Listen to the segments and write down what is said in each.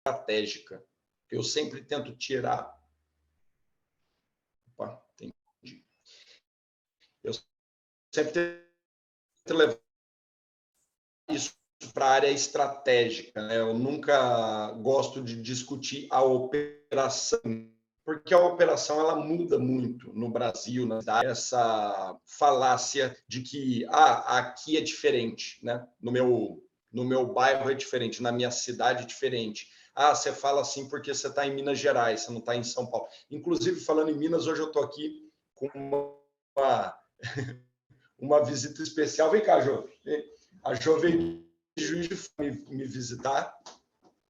estratégica. Eu sempre tento tirar... Opa, entendi. Eu sempre tento levar isso para a área estratégica, né? Eu nunca gosto de discutir a operação, porque a operação ela muda muito no Brasil, né? Essa falácia de que aqui é diferente, né? No meu bairro é diferente, na minha cidade é diferente. Você fala assim porque você está em Minas Gerais, você não está em São Paulo. Inclusive, falando em Minas, hoje eu estou aqui com uma visita especial. Vem cá, Jô. A Jô veio de Juiz de Fora me visitar.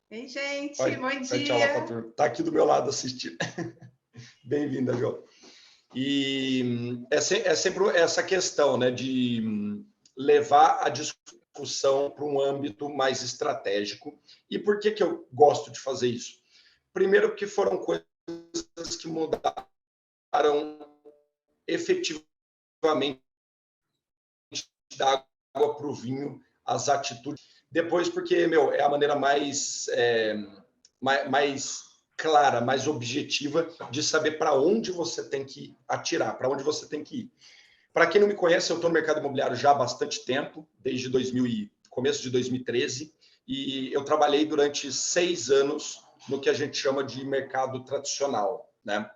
Ei, gente, bom Tchau dia. lá, está aqui do meu lado assistindo. Bem-vinda, Jô. E é sempre essa questão, né, de levar a discussão para um âmbito mais estratégico. E por que eu gosto de fazer isso? Primeiro, porque foram coisas que mudaram efetivamente da água para o vinho, as atitudes. Depois, porque, é a maneira mais clara, mais objetiva de saber para onde você tem que atirar, para onde você tem que ir. Para quem não me conhece, eu estou no mercado imobiliário já há bastante tempo, desde começo de 2013, e eu trabalhei durante 6 anos no que a gente chama de mercado tradicional, né?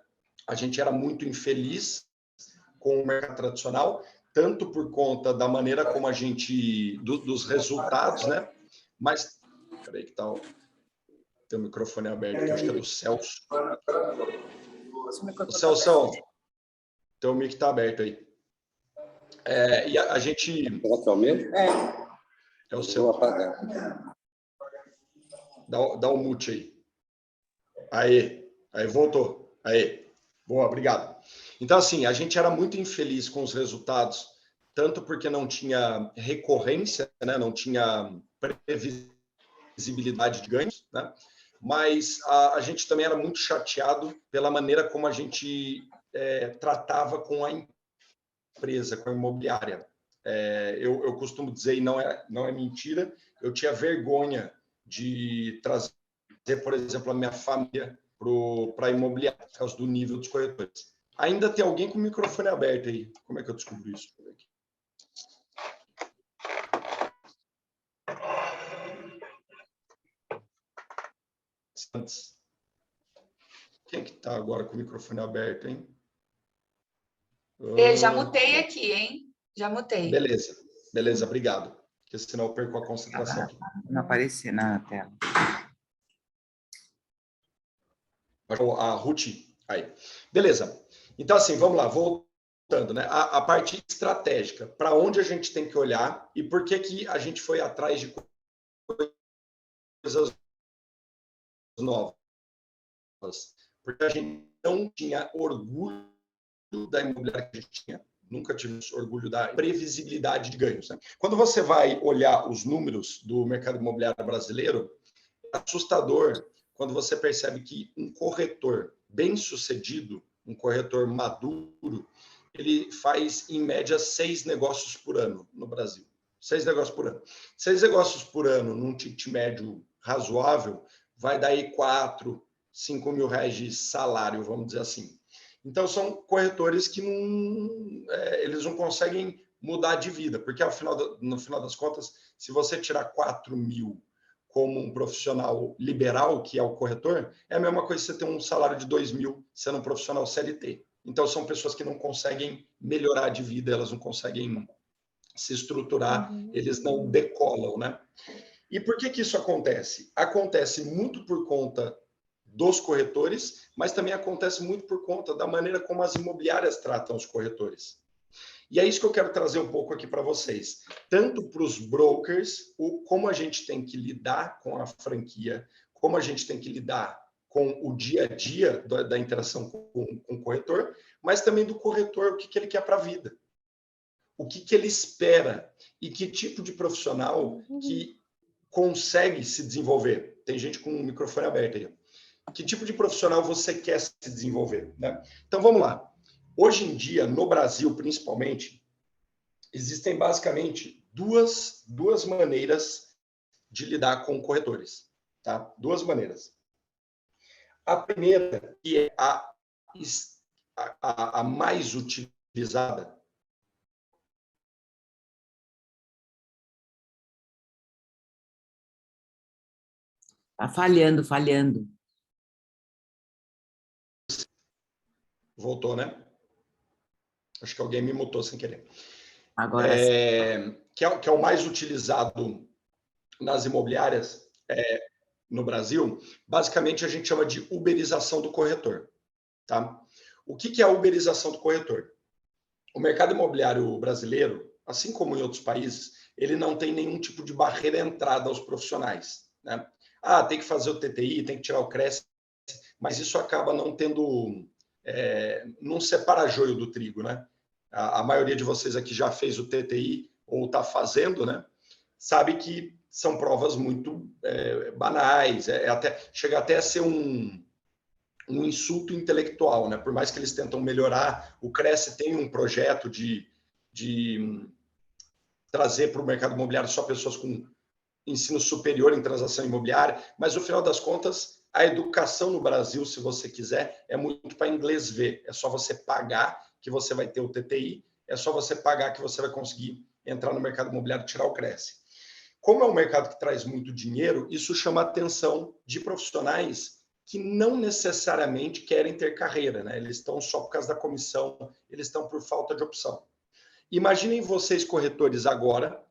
A gente era muito infeliz com o mercado tradicional, tanto por conta da maneira como a gente... dos resultados, né? Mas... Peraí que tá... Tem o microfone aberto, que eu acho que é do Celso. O Celso, teu mic está aberto aí. E a gente... Será que é o meu? É o seu. Vou apagar. Dá um mute aí. Aí, voltou. Aí. Boa, obrigado. Então, assim, a gente era muito infeliz com os resultados, tanto porque não tinha recorrência, né? Não tinha previsibilidade de ganhos, né? Mas a gente também era muito chateado pela maneira como a gente tratava com a empresa, com a imobiliária. Eu costumo dizer, e não é mentira, eu tinha vergonha de trazer, por exemplo, a minha família para a imobiliária, por causa do nível dos corretores. Ainda tem alguém com o microfone aberto aí. Como é que eu descubro isso? Quem que está agora com o microfone aberto, hein? Já mutei aqui, hein? Já mutei. Beleza, obrigado. Porque senão eu perco a concentração aqui. Não aparecer na tela. A Ruth, aí. Beleza. Então, assim, vamos lá, voltando, né? A parte estratégica, para onde a gente tem que olhar e por que a gente foi atrás de coisas novas. Porque a gente não tinha orgulho da imobiliária que a gente tinha. Nunca tivemos orgulho da previsibilidade de ganhos, né? Quando você vai olhar os números do mercado imobiliário brasileiro, é assustador quando você percebe que um corretor bem-sucedido, um corretor maduro, ele faz, em média, 6 negócios por ano no Brasil. 6 negócios por ano. 6 negócios por ano, num ticket médio razoável, vai dar aí 4, 5 mil reais de salário, vamos dizer assim. Então, são corretores que eles não conseguem mudar de vida, porque no final das contas, se você tirar 4 mil como um profissional liberal, que é o corretor, é a mesma coisa que você ter um salário de 2 mil sendo um profissional CLT. Então, são pessoas que não conseguem melhorar de vida, elas não conseguem se estruturar, eles não decolam, né? E por que isso acontece? Acontece muito por conta dos corretores, mas também acontece muito por conta da maneira como as imobiliárias tratam os corretores. E é isso que eu quero trazer um pouco aqui para vocês. Tanto para os brokers, como a gente tem que lidar com a franquia, como a gente tem que lidar com o dia a dia da interação com o corretor, mas também do corretor, o que ele quer para a vida. O que ele espera e que tipo de profissional que consegue se desenvolver. Tem gente com o microfone aberto aí. Que tipo de profissional você quer se desenvolver, né? Então, vamos lá. Hoje em dia, no Brasil, principalmente, existem basicamente duas maneiras de lidar com corretores. tá? Duas maneiras. A primeira, que é a mais utilizada, Tá falhando, falhando. voltou, né? Acho que alguém me mutou sem querer. Agora sim. Que é o mais utilizado nas imobiliárias no Brasil, basicamente a gente chama de uberização do corretor. Tá? O que é a uberização do corretor? O mercado imobiliário brasileiro, assim como em outros países, ele não tem nenhum tipo de barreira à entrada aos profissionais. Né? Tem que fazer o TTI, tem que tirar o CRES, mas isso acaba não tendo... não separa joio do trigo. Né? A maioria de vocês aqui já fez o TTI ou está fazendo, né? Sabe que são provas muito banais, chega até a ser um insulto intelectual, né? Por mais que eles tentam melhorar, o Cresce tem um projeto de trazer para o mercado imobiliário só pessoas com ensino superior em transação imobiliária, mas no final das contas, a educação no Brasil, se você quiser, é muito para inglês ver. É só você pagar que você vai ter o TTI, é só você pagar que você vai conseguir entrar no mercado imobiliário e tirar o Cresce. Como é um mercado que traz muito dinheiro, isso chama a atenção de profissionais que não necessariamente querem ter carreira, né? Eles estão só por causa da comissão, eles estão por falta de opção. Imaginem vocês, corretores, agora,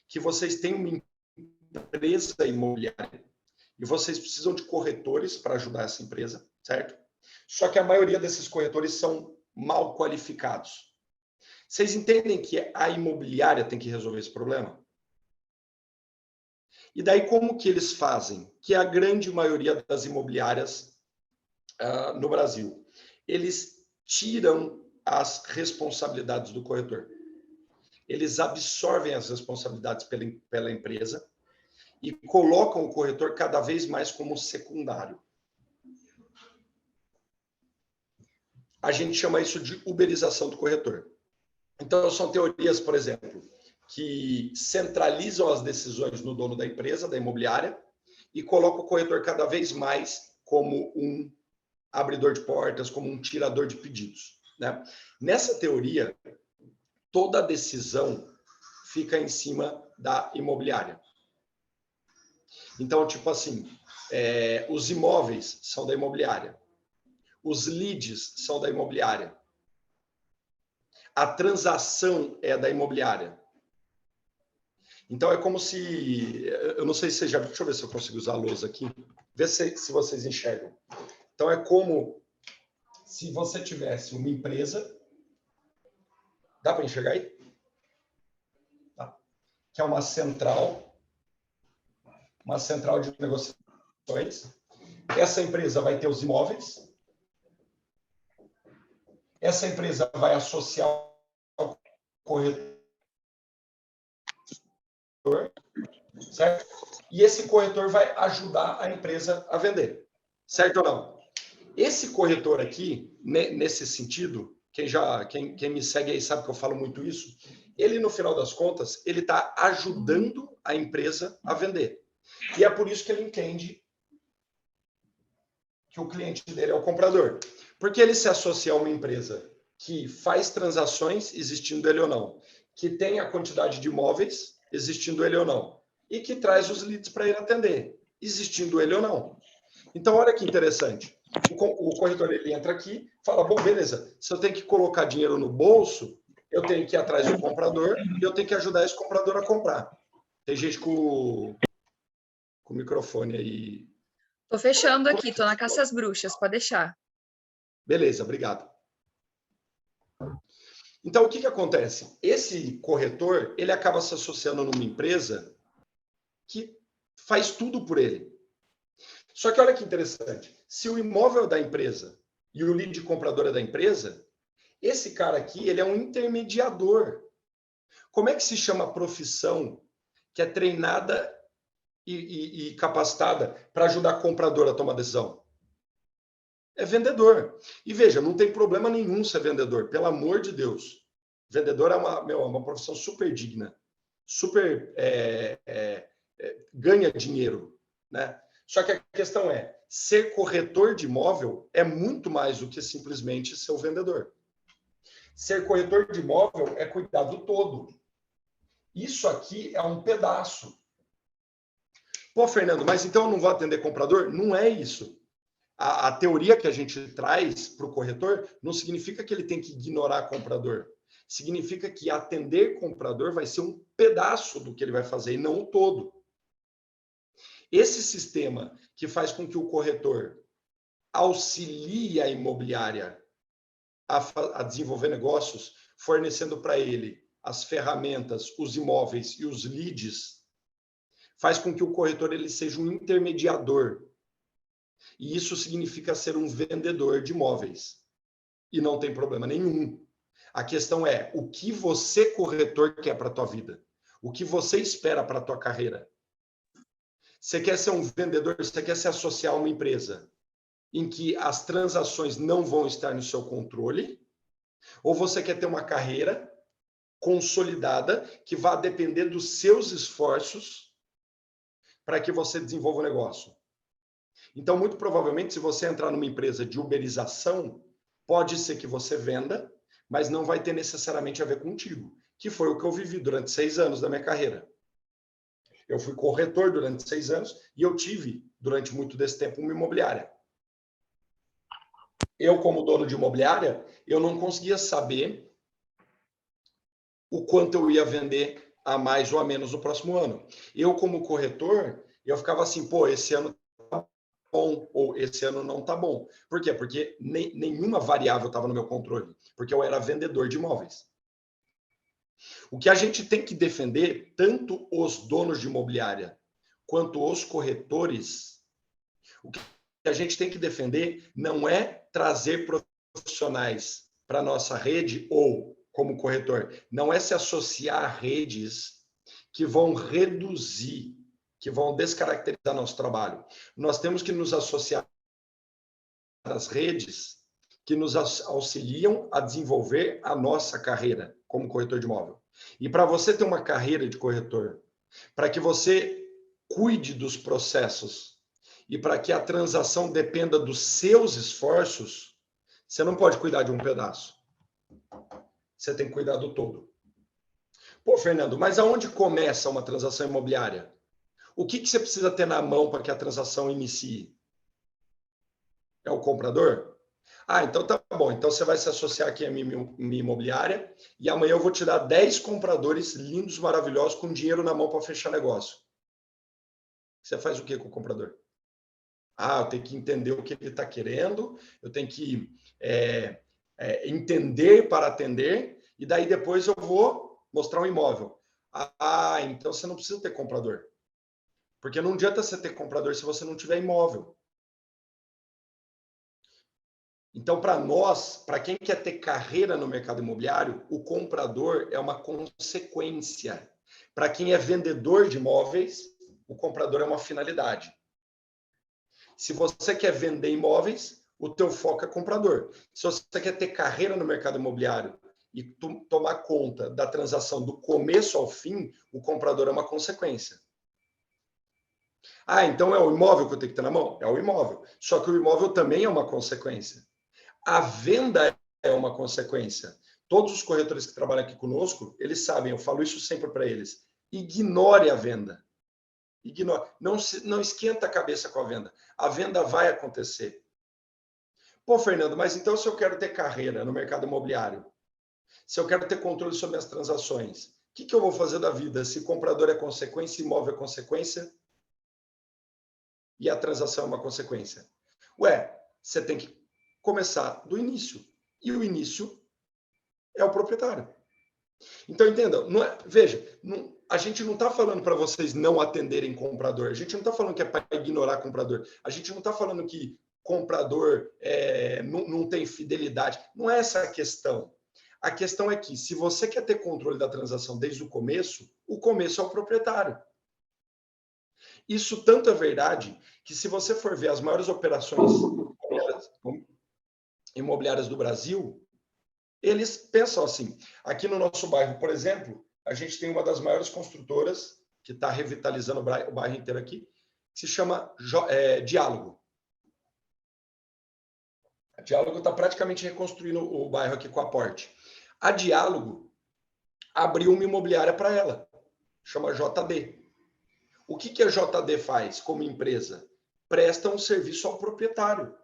que vocês têm uma empresa imobiliária e vocês precisam de corretores para ajudar essa empresa, certo? Só que a maioria desses corretores são mal qualificados. Vocês entendem que a imobiliária tem que resolver esse problema? E daí como que eles fazem? Que a grande maioria das imobiliárias no Brasil, eles tiram as responsabilidades do corretor. Eles absorvem as responsabilidades pela empresa e colocam o corretor cada vez mais como secundário. A gente chama isso de uberização do corretor. Então, são teorias, por exemplo, que centralizam as decisões no dono da empresa, da imobiliária, e colocam o corretor cada vez mais como um abridor de portas, como um tirador de pedidos. Né? Nessa teoria, toda a decisão fica em cima da imobiliária. Então, tipo assim, os imóveis são da imobiliária, os leads são da imobiliária, a transação é da imobiliária. Então, é como se... Eu não sei se você já viu, deixa eu ver se eu consigo usar a lousa aqui, ver se vocês enxergam. Então, é como se você tivesse uma empresa... Dá para enxergar aí? Tá. Que é uma central de negociações. Essa empresa vai ter os imóveis. Essa empresa vai associar ao corretor, certo? E esse corretor vai ajudar a empresa a vender, certo ou não? Esse corretor aqui, nesse sentido, quem me segue aí sabe que eu falo muito isso, ele, no final das contas, ele está ajudando a empresa a vender. E é por isso que ele entende que o cliente dele é o comprador. Porque ele se associa a uma empresa que faz transações, existindo ele ou não, que tem a quantidade de imóveis, existindo ele ou não, e que traz os leads para ele atender, existindo ele ou não. Então, olha que interessante. O corretor ele entra aqui, fala, bom, beleza, se eu tenho que colocar dinheiro no bolso, eu tenho que ir atrás do comprador e eu tenho que ajudar esse comprador a comprar. Tem gente com o microfone aí. Tô fechando aqui, tô na caça às bruxas, pode deixar. Beleza, obrigado. Então, o que acontece? Esse corretor, ele acaba se associando numa empresa que faz tudo por ele. Só que olha que interessante, se o imóvel é da empresa e o lead comprador é da empresa, esse cara aqui, ele é um intermediador. Como é que se chama a profissão que é treinada e capacitada para ajudar o comprador a tomar decisão? É vendedor. E veja, não tem problema nenhum ser vendedor, pelo amor de Deus. Vendedor é uma profissão super digna, super ganha dinheiro. né? Só que a questão é, ser corretor de imóvel é muito mais do que simplesmente ser o vendedor. Ser corretor de imóvel é cuidar do todo. Isso aqui é um pedaço. Pô, Fernando, mas então eu não vou atender comprador? Não é isso. A teoria que a gente traz para o corretor não significa que ele tem que ignorar comprador. Significa que atender comprador vai ser um pedaço do que ele vai fazer e não o todo. Esse sistema que faz com que o corretor auxilie a imobiliária a desenvolver negócios, fornecendo para ele as ferramentas, os imóveis e os leads, faz com que o corretor ele seja um intermediador. E isso significa ser um vendedor de imóveis. E não tem problema nenhum. A questão é o que você, corretor, quer para a tua vida? O que você espera para a tua carreira? Você quer ser um vendedor, você quer se associar a uma empresa em que as transações não vão estar no seu controle? Ou você quer ter uma carreira consolidada que vá depender dos seus esforços para que você desenvolva o negócio? Então, muito provavelmente, se você entrar numa empresa de uberização, pode ser que você venda, mas não vai ter necessariamente a ver contigo, que foi o que eu vivi durante 6 anos da minha carreira. Eu fui corretor durante 6 anos e eu tive, durante muito desse tempo, uma imobiliária. Eu, como dono de imobiliária, eu não conseguia saber o quanto eu ia vender a mais ou a menos no próximo ano. Eu, como corretor, eu ficava assim, pô, esse ano tá bom, ou esse ano não tá bom. Por quê? Porque nenhuma variável estava no meu controle, porque eu era vendedor de imóveis. O que a gente tem que defender, tanto os donos de imobiliária quanto os corretores, o que a gente tem que defender não é trazer profissionais para a nossa rede ou, como corretor, não é se associar a redes que vão reduzir, que vão descaracterizar nosso trabalho. Nós temos que nos associar às redes que nos auxiliam a desenvolver a nossa carreira como corretor de imóvel. E para você ter uma carreira de corretor, para que você cuide dos processos e para que a transação dependa dos seus esforços, você não pode cuidar de um pedaço. Você tem que cuidar do todo. Pô, Fernando, mas aonde começa uma transação imobiliária? O que você precisa ter na mão para que a transação inicie? É o comprador? Ah, então tá bom. Então você vai se associar aqui à minha imobiliária e amanhã eu vou te dar 10 compradores lindos, maravilhosos, com dinheiro na mão para fechar negócio. Você faz o que com o comprador? Ah, eu tenho que entender o que ele está querendo, eu tenho que entender para atender, e daí depois eu vou mostrar um imóvel. Ah, então você não precisa ter comprador. Porque não adianta você ter comprador se você não tiver imóvel. Então, para nós, para quem quer ter carreira no mercado imobiliário, o comprador é uma consequência. Para quem é vendedor de imóveis, o comprador é uma finalidade. Se você quer vender imóveis, o teu foco é comprador. Se você quer ter carreira no mercado imobiliário e tomar conta da transação do começo ao fim, o comprador é uma consequência. Ah, então é o imóvel que eu tenho que ter na mão? É o imóvel. Só que o imóvel também é uma consequência. A venda é uma consequência. Todos os corretores que trabalham aqui conosco, eles sabem, eu falo isso sempre para eles. Ignore a venda. Ignore. Não esquenta a cabeça com a venda. A venda vai acontecer. Pô, Fernando, mas então se eu quero ter carreira no mercado imobiliário, se eu quero ter controle sobre as transações, o que eu vou fazer da vida se comprador é consequência, imóvel é consequência e a transação é uma consequência? Ué, você tem que começar do início. E o início é o proprietário. Então, entenda, veja, a gente não está falando para vocês não atenderem comprador, a gente não está falando que é para ignorar comprador, a gente não está falando que comprador não tem fidelidade, não é essa a questão. A questão é que, se você quer ter controle da transação desde o começo é o proprietário. Isso tanto é verdade que, se você for ver as maiores operações imobiliárias do Brasil, eles pensam assim. Aqui no nosso bairro, por exemplo, a gente tem uma das maiores construtoras, que está revitalizando o bairro inteiro aqui, que se chama Diálogo. A Diálogo está praticamente reconstruindo o bairro aqui com a Porte. A Diálogo abriu uma imobiliária para ela, chama JD. O que a JD faz como empresa? Presta um serviço ao proprietário.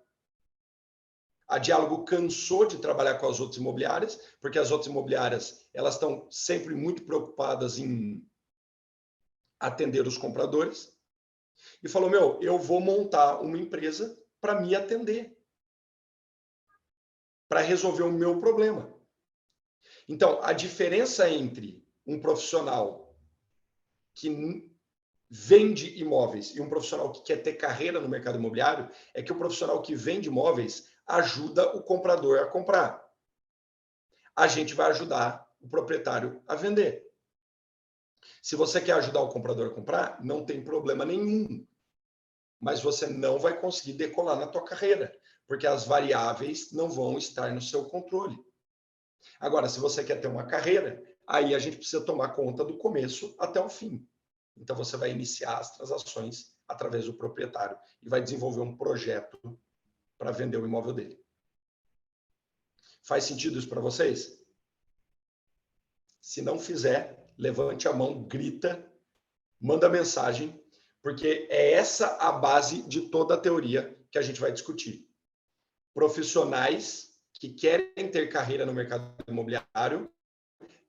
A Diálogo cansou de trabalhar com as outras imobiliárias, porque as outras imobiliárias elas estão sempre muito preocupadas em atender os compradores. E falou, eu vou montar uma empresa para me atender, para resolver o meu problema. Então, a diferença entre um profissional que vende imóveis e um profissional que quer ter carreira no mercado imobiliário é que o profissional que vende imóveis ajuda o comprador a comprar. A gente vai ajudar o proprietário a vender. Se você quer ajudar o comprador a comprar, não tem problema nenhum. Mas você não vai conseguir decolar na tua carreira, porque as variáveis não vão estar no seu controle. Agora, se você quer ter uma carreira, aí a gente precisa tomar conta do começo até o fim. Então, você vai iniciar as transações através do proprietário e vai desenvolver um projeto para vender o imóvel dele. Faz sentido isso para vocês? Se não fizer, levante a mão, grita, manda mensagem, porque é essa a base de toda a teoria que a gente vai discutir. Profissionais que querem ter carreira no mercado imobiliário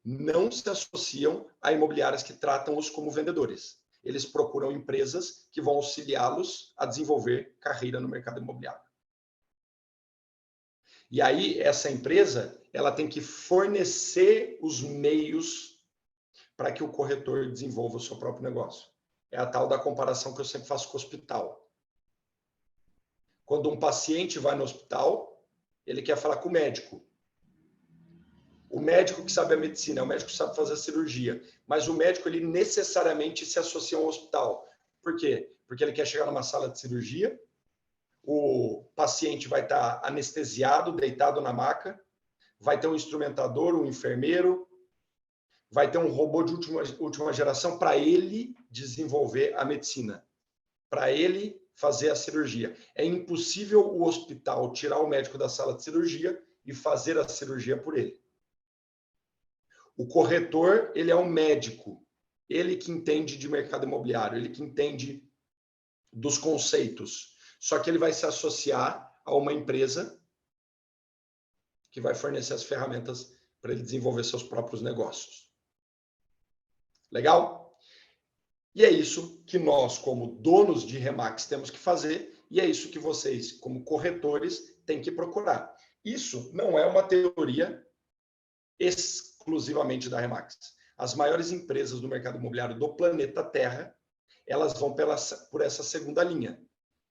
não se associam a imobiliárias que tratam-os como vendedores. Eles procuram empresas que vão auxiliá-los a desenvolver carreira no mercado imobiliário. E aí, essa empresa, ela tem que fornecer os meios para que o corretor desenvolva o seu próprio negócio. É a tal da comparação que eu sempre faço com o hospital. Quando um paciente vai no hospital, ele quer falar com o médico. O médico que sabe a medicina, é o médico que sabe fazer a cirurgia. Mas o médico, ele necessariamente se associa ao hospital. Por quê? Porque ele quer chegar numa sala de cirurgia, o paciente vai estar anestesiado, deitado na maca, vai ter um instrumentador, um enfermeiro, vai ter um robô de última geração para ele desenvolver a medicina, para ele fazer a cirurgia. É impossível o hospital tirar o médico da sala de cirurgia e fazer a cirurgia por ele. O corretor, ele é um médico, ele que entende de mercado imobiliário, ele que entende dos conceitos. Só que ele vai se associar a uma empresa que vai fornecer as ferramentas para ele desenvolver seus próprios negócios. Legal? E é isso que nós, como donos de Remax, temos que fazer, e é isso que vocês, como corretores, têm que procurar. Isso não é uma teoria exclusivamente da Remax. As maiores empresas do mercado imobiliário do planeta Terra, elas vão por essa segunda linha,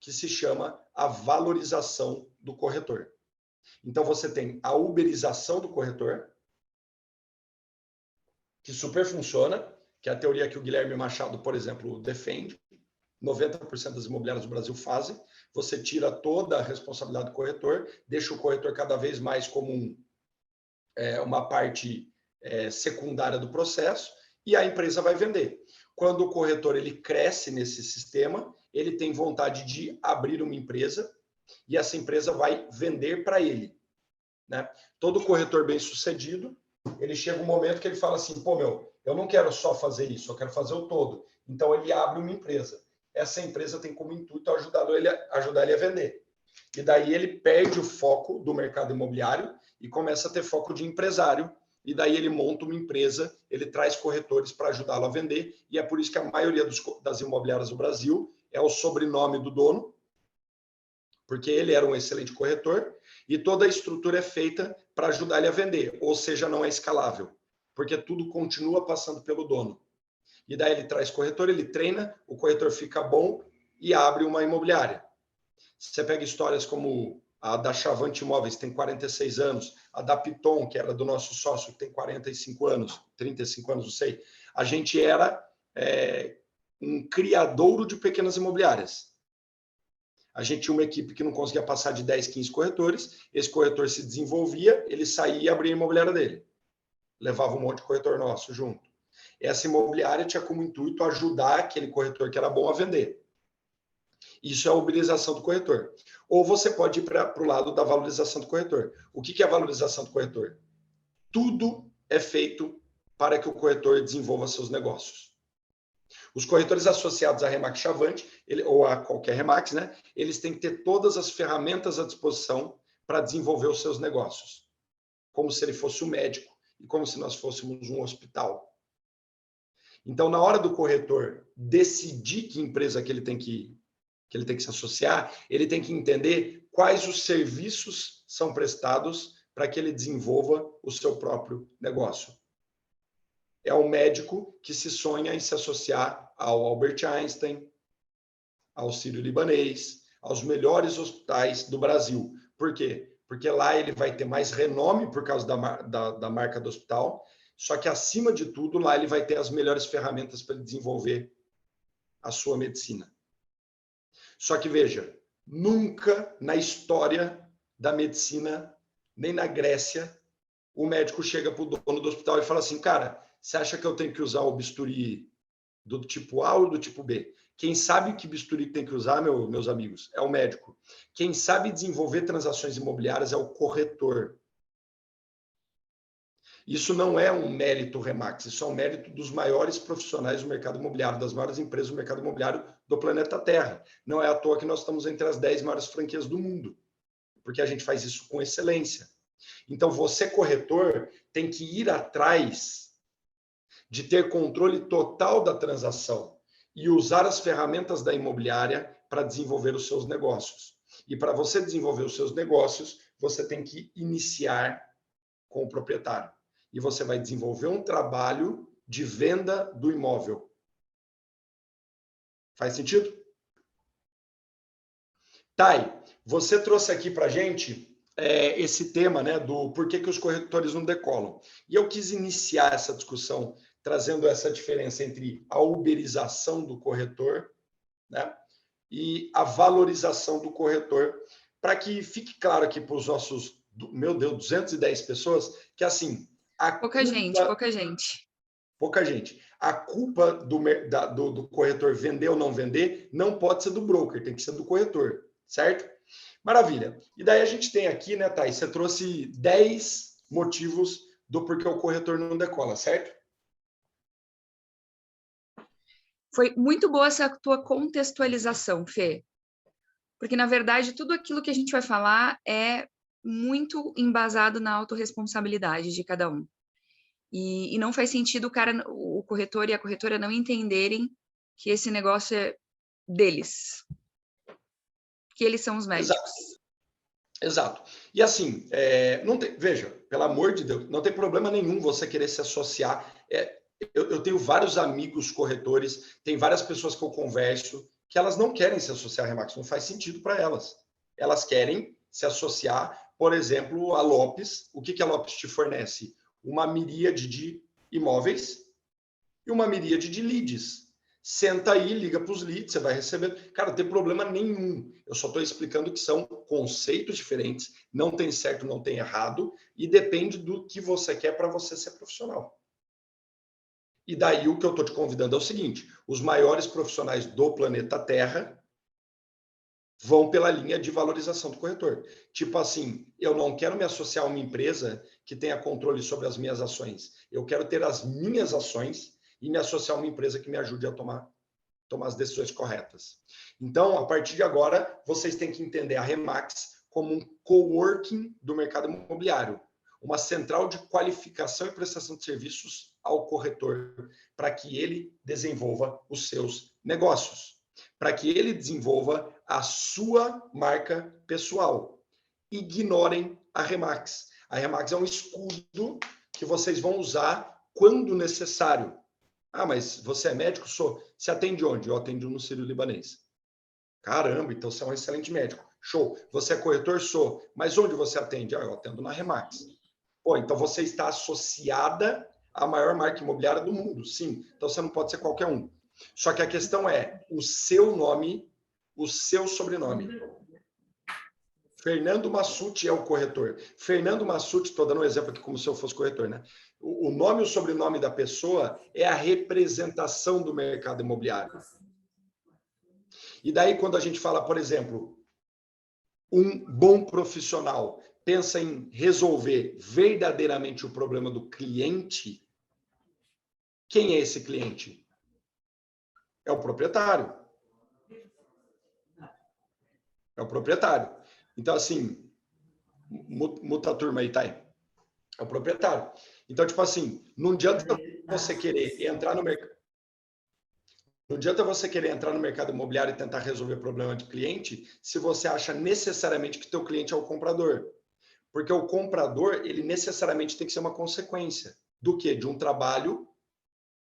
que se chama a valorização do corretor. Então, você tem a uberização do corretor, que super funciona, que é a teoria que o Guilherme Machado, por exemplo, defende. 90% das imobiliárias do Brasil fazem. Você tira toda a responsabilidade do corretor, deixa o corretor cada vez mais como uma parte secundária do processo, e a empresa vai vender. Quando o corretor ele cresce nesse sistema, ele tem vontade de abrir uma empresa e essa empresa vai vender para ele, né? Todo corretor bem-sucedido, ele chega um momento que ele fala assim, eu não quero só fazer isso, eu quero fazer o todo. Então, ele abre uma empresa. Essa empresa tem como intuito ajudar ele a vender. E daí ele perde o foco do mercado imobiliário e começa a ter foco de empresário. E daí ele monta uma empresa, ele traz corretores para ajudá-lo a vender. E é por isso que a maioria das imobiliárias do Brasil é o sobrenome do dono, porque ele era um excelente corretor, e toda a estrutura é feita para ajudar ele a vender, ou seja, não é escalável, porque tudo continua passando pelo dono. E daí ele traz corretor, ele treina, o corretor fica bom e abre uma imobiliária. Você pega histórias como a da Chavante Imóveis, tem 46 anos, a da Piton, que era do nosso sócio, que tem 45 anos, 35 anos, não sei. A gente era um criadouro de pequenas imobiliárias. A gente tinha uma equipe que não conseguia passar de 10, 15 corretores, esse corretor se desenvolvia, ele saía e abria a imobiliária dele. Levava um monte de corretor nosso junto. Essa imobiliária tinha como intuito ajudar aquele corretor que era bom a vender. Isso é a uberização do corretor. Ou você pode ir para o lado da valorização do corretor. O que é a valorização do corretor? Tudo é feito para que o corretor desenvolva seus negócios. Os corretores associados à Remax Chavante, ou a qualquer Remax, né, eles têm que ter todas as ferramentas à disposição para desenvolver os seus negócios. Como se ele fosse um médico e como se nós fôssemos um hospital. Então, na hora do corretor decidir que empresa que ele tem que se associar, ele tem que entender quais os serviços são prestados para que ele desenvolva o seu próprio negócio. É o médico que se sonha em se associar ao Albert Einstein, ao Sírio-Libanês, aos melhores hospitais do Brasil. Por quê? Porque lá ele vai ter mais renome por causa da marca do hospital, só que, acima de tudo, lá ele vai ter as melhores ferramentas para desenvolver a sua medicina. Só que, veja, nunca na história da medicina, nem na Grécia, o médico chega para o dono do hospital e fala assim, cara, você acha que eu tenho que usar o bisturi do tipo A ou do tipo B? Quem sabe que bisturi tem que usar, meus amigos, é o médico. Quem sabe desenvolver transações imobiliárias é o corretor. Isso não é um mérito Remax, isso é um mérito dos maiores profissionais do mercado imobiliário, das maiores empresas do mercado imobiliário do planeta Terra. Não é à toa que nós estamos entre as 10 maiores franquias do mundo, porque a gente faz isso com excelência. Então, você, corretor, tem que ir atrás de ter controle total da transação e usar as ferramentas da imobiliária para desenvolver os seus negócios. E para você desenvolver os seus negócios, você tem que iniciar com o proprietário. E você vai desenvolver um trabalho de venda do imóvel. Faz sentido? Thay, você trouxe aqui para a gente esse tema, né, do por que os corretores não decolam. E eu quis iniciar essa discussão trazendo essa diferença entre a uberização do corretor, né, e a valorização do corretor, para que fique claro aqui para os nossos, meu Deus, 210 pessoas, que assim... Pouca gente. Pouca gente. A culpa do corretor vender ou não vender não pode ser do broker, tem que ser do corretor, certo? Maravilha. E daí a gente tem aqui, né, Thay, você trouxe 10 motivos do porquê o corretor não decola, certo? Foi muito boa essa tua contextualização, Fê. Porque, na verdade, tudo aquilo que a gente vai falar é muito embasado na autorresponsabilidade de cada um. E não faz sentido o corretor e a corretora não entenderem que esse negócio é deles. Que eles são os médicos. Exato. E assim, veja, pelo amor de Deus, não tem problema nenhum você querer se associar. Eu tenho vários amigos corretores, tem várias pessoas que eu converso, que elas não querem se associar à Remax, não faz sentido para elas. Elas querem se associar, por exemplo, a Lopes. O que a Lopes te fornece? Uma miríade de imóveis e uma miríade de leads. Senta aí, liga para os leads, você vai receber. Cara, não tem problema nenhum. Eu só estou explicando que são conceitos diferentes, não tem certo, não tem errado, e depende do que você quer para você ser profissional. E daí o que eu estou te convidando é o seguinte, os maiores profissionais do planeta Terra vão pela linha de valorização do corretor. Tipo assim, eu não quero me associar a uma empresa que tenha controle sobre as minhas ações. Eu quero ter as minhas ações e me associar a uma empresa que me ajude a tomar as decisões corretas. Então, a partir de agora, vocês têm que entender a Remax como um coworking do mercado imobiliário, uma central de qualificação e prestação de serviços ao corretor, para que ele desenvolva os seus negócios, para que ele desenvolva a sua marca pessoal. Ignorem a Remax. A Remax é um escudo que vocês vão usar quando necessário. Ah, mas você é médico? Sou. Você atende onde? Eu atendo no Sírio-Libanês. Caramba, então você é um excelente médico. Show. Você é corretor? Sou. Mas onde você atende? Ah, eu atendo na Remax. Pô, então você está associada à maior marca imobiliária do mundo. Sim. Então você não pode ser qualquer um. Só que a questão é o seu nome, o seu sobrenome. Fernando Massucci é o corretor. Fernando Massucci, estou dando um exemplo aqui como se eu fosse corretor, né? O nome e o sobrenome da pessoa é a representação do mercado imobiliário. E daí, quando a gente fala, por exemplo, um bom profissional pensa em resolver verdadeiramente o problema do cliente, quem é esse cliente? É o proprietário. É o proprietário. Então, assim, muta a turma aí, tá aí. É o proprietário. Então, tipo assim, não adianta você querer entrar no mercado. Não adianta você querer entrar no mercado imobiliário e tentar resolver problema de cliente se você acha necessariamente que teu cliente é o comprador. Porque o comprador, ele necessariamente tem que ser uma consequência do quê? De um trabalho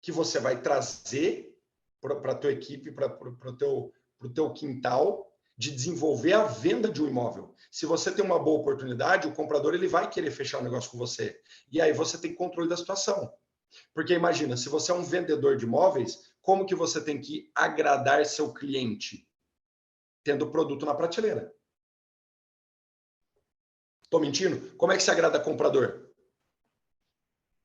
que você vai trazer para a tua equipe, para o teu quintal, de desenvolver a venda de um imóvel. Se você tem uma boa oportunidade, o comprador ele vai querer fechar o negócio com você. E aí você tem controle da situação. Porque imagina, se você é um vendedor de imóveis, como que você tem que agradar seu cliente? Tendo produto na prateleira. Estou mentindo? Como é que se agrada comprador?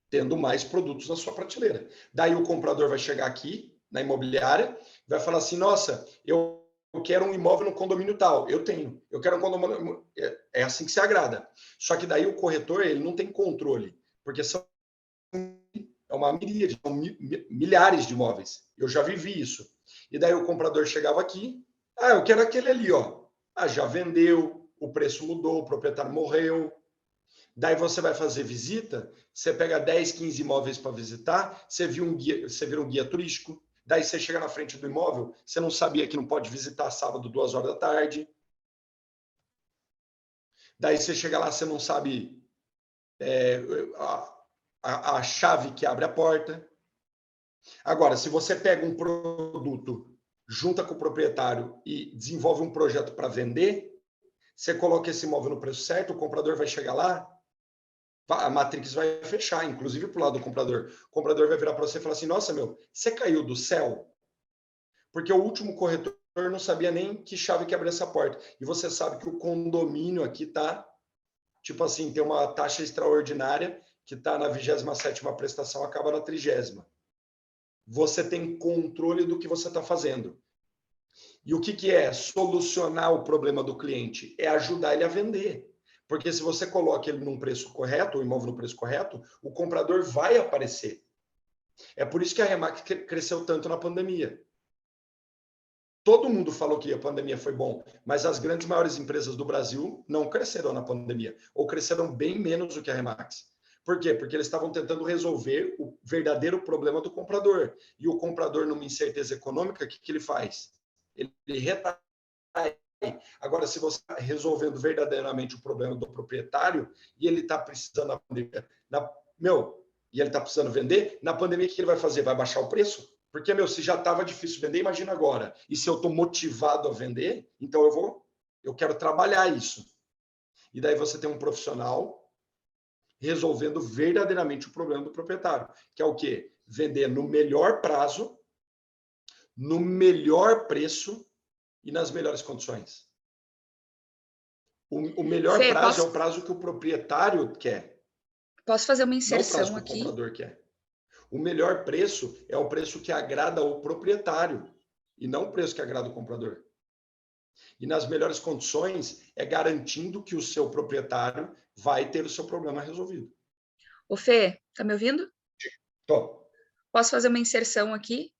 Tendo mais produtos na sua prateleira. Daí o comprador vai chegar aqui, na imobiliária, vai falar assim, nossa, eu quero um imóvel no condomínio tal. Eu tenho. Eu quero um condomínio... É assim que se agrada. Só que daí o corretor, ele não tem controle. Porque são uma miríade, são milhares de imóveis. Eu já vivi isso. E daí o comprador chegava aqui, eu quero aquele ali, ó. Já vendeu, o preço mudou, o proprietário morreu. Daí você vai fazer visita, você pega 10, 15 imóveis para visitar, você vira um guia turístico. Daí você chega na frente do imóvel, você não sabia que não pode visitar sábado, 2 horas da tarde. Daí você chega lá, você não sabe a chave que abre a porta. Agora, se você pega um produto, junta com o proprietário e desenvolve um projeto para vender, você coloca esse imóvel no preço certo, o comprador vai chegar lá, a Matrix vai fechar, inclusive para o lado do comprador. O comprador vai virar para você e falar assim, nossa, meu, você caiu do céu? Porque o último corretor não sabia nem que chave que abria essa porta. E você sabe que o condomínio aqui está, tipo assim, tem uma taxa extraordinária que está na 27ª prestação, acaba na 30ª. Você tem controle do que você está fazendo. E o que é solucionar o problema do cliente? É ajudar ele a vender. Porque se você coloca ele num preço correto, o imóvel no preço correto, o comprador vai aparecer. É por isso que a Remax cresceu tanto na pandemia. Todo mundo falou que a pandemia foi bom, mas as grandes maiores empresas do Brasil não cresceram na pandemia, ou cresceram bem menos do que a Remax. Por quê? Porque eles estavam tentando resolver o verdadeiro problema do comprador. E o comprador, numa incerteza econômica, o que ele faz? Ele retrai. Agora, se você está resolvendo verdadeiramente o problema do proprietário e ele está precisando da pandemia, e ele está precisando vender, na pandemia o que ele vai fazer? Vai baixar o preço? Porque, se já estava difícil vender, imagina agora. E se eu estou motivado a vender, então eu quero trabalhar isso. E daí você tem um profissional resolvendo verdadeiramente o problema do proprietário, que é o quê? Vender no melhor prazo, no melhor preço e nas melhores condições. O melhor prazo é o prazo que o proprietário quer. Posso fazer uma inserção não o prazo que aqui? O comprador quer. O melhor preço é o preço que agrada o proprietário e não o preço que agrada o comprador. E nas melhores condições é garantindo que o seu proprietário vai ter o seu problema resolvido. Ô Fê, tá me ouvindo? Tô. Posso fazer uma inserção aqui?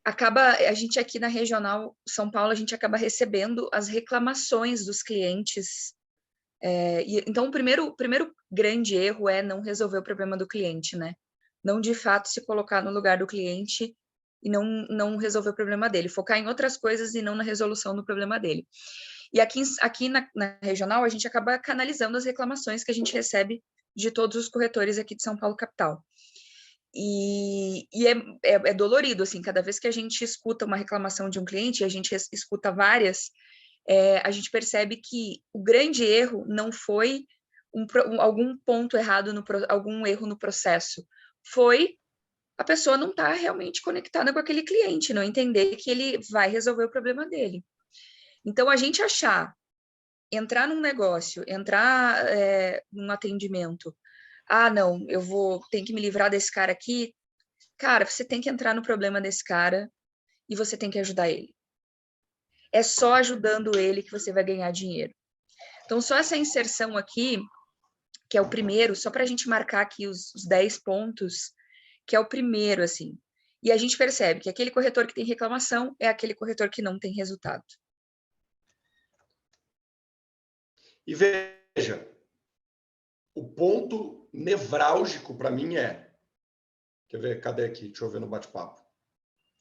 A gente aqui na Regional São Paulo, a gente acaba recebendo as reclamações dos clientes. Então, o primeiro grande erro é não resolver o problema do cliente, né? Não, de fato, se colocar no lugar do cliente e não resolver o problema dele. Focar em outras coisas e não na resolução do problema dele. E aqui na Regional, a gente acaba canalizando as reclamações que a gente recebe de todos os corretores aqui de São Paulo, capital. E é dolorido, assim, cada vez que a gente escuta uma reclamação de um cliente, a gente escuta várias, a gente percebe que o grande erro não foi algum ponto errado, algum erro no processo, foi a pessoa não estar realmente conectada com aquele cliente, não entender que ele vai resolver o problema dele. Então, a gente entrar num negócio, entrar num atendimento, não, tenho que me livrar desse cara aqui. Cara, você tem que entrar no problema desse cara e você tem que ajudar ele. é só ajudando ele que você vai ganhar dinheiro. Então, só essa inserção aqui, que é o primeiro, só para a gente marcar aqui os 10 pontos, que é o primeiro, assim. E a gente percebe que aquele corretor que tem reclamação é aquele corretor que não tem resultado. E veja, o ponto nevrálgico para mim é... Quer ver? Cadê aqui? Deixa eu ver no bate-papo.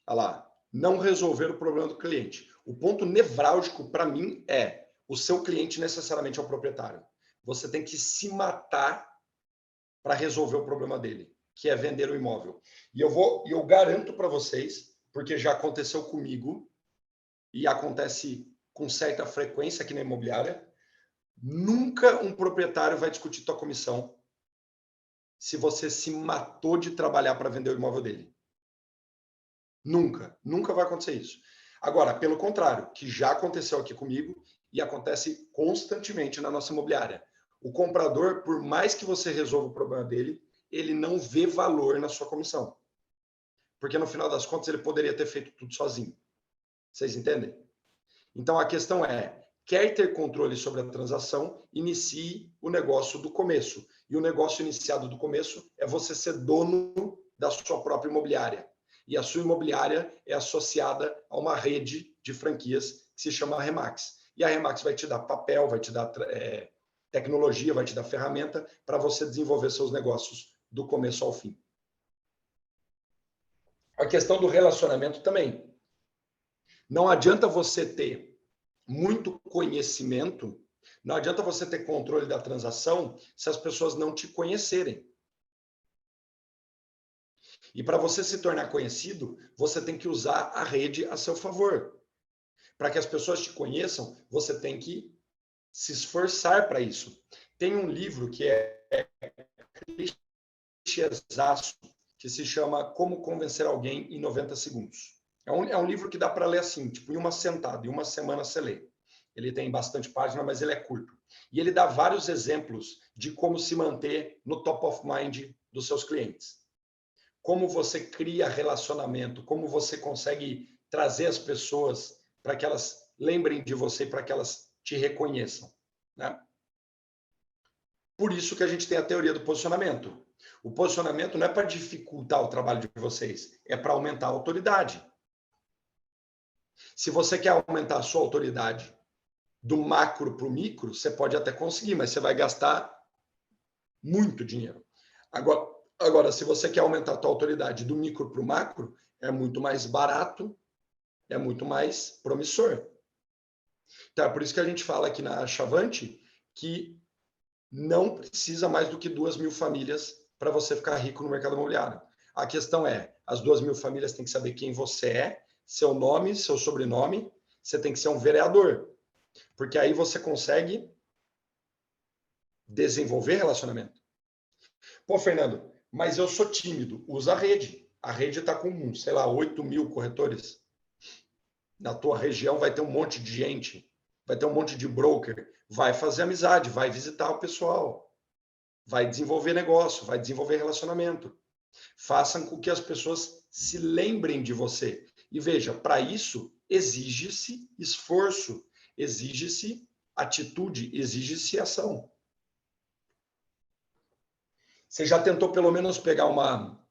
Olha lá. Não resolver o problema do cliente. O ponto nevrálgico para mim é: o seu cliente necessariamente é o proprietário. Você tem que se matar para resolver o problema dele, que é vender o imóvel. E eu garanto para vocês, porque já aconteceu comigo e acontece com certa frequência aqui na imobiliária, nunca um proprietário vai discutir tua comissão se você se matou de trabalhar para vender o imóvel dele. Nunca vai acontecer isso. Agora, pelo contrário, que já aconteceu aqui comigo e acontece constantemente na nossa imobiliária. O comprador, por mais que você resolva o problema dele, ele não vê valor na sua comissão. Porque no final das contas ele poderia ter feito tudo sozinho. Vocês entendem? Então a questão é: quer ter controle sobre a transação, inicie o negócio do começo. E o negócio iniciado do começo é você ser dono da sua própria imobiliária. E a sua imobiliária é associada a uma rede de franquias que se chama Remax. E a Remax vai te dar papel, vai te dar tecnologia, vai te dar ferramenta para você desenvolver seus negócios do começo ao fim. A questão do relacionamento também. Não adianta você ter muito conhecimento, não adianta você ter controle da transação se as pessoas não te conhecerem. E para você se tornar conhecido, você tem que usar a rede a seu favor. Para que as pessoas te conheçam, você tem que se esforçar para isso. Tem um livro que é clichêzaço, que se chama Como Convencer Alguém em 90 Segundos. É um livro que dá para ler assim, tipo, em uma sentada, em uma semana você lê. Ele tem bastante página, mas ele é curto. E ele dá vários exemplos de como se manter no top of mind dos seus clientes. Como você cria relacionamento, como você consegue trazer as pessoas para que elas lembrem de você, para que elas te reconheçam, né? Por isso que a gente tem a teoria do posicionamento. O posicionamento não é para dificultar o trabalho de vocês, é para aumentar a autoridade. Se você quer aumentar a sua autoridade do macro para o micro, você pode até conseguir, mas você vai gastar muito dinheiro. Agora, se você quer aumentar a sua autoridade do micro para o macro, é muito mais barato, é muito mais promissor. Então, é por isso que a gente fala aqui na Chavante que não precisa mais do que 2.000 famílias para você ficar rico no mercado imobiliário. A questão é, as 2.000 famílias têm que saber quem você é, seu nome, seu sobrenome, você tem que ser um vereador. Porque aí você consegue desenvolver relacionamento. Pô, Fernando, mas eu sou tímido. Usa a rede. A rede está com, sei lá, 8.000 corretores. Na tua região vai ter um monte de gente, vai ter um monte de broker. Vai fazer amizade, vai visitar o pessoal, vai desenvolver negócio, vai desenvolver relacionamento. Façam com que as pessoas se lembrem de você. E veja, para isso exige-se esforço, exige-se atitude, exige-se ação. Você já tentou pelo menos pegar uma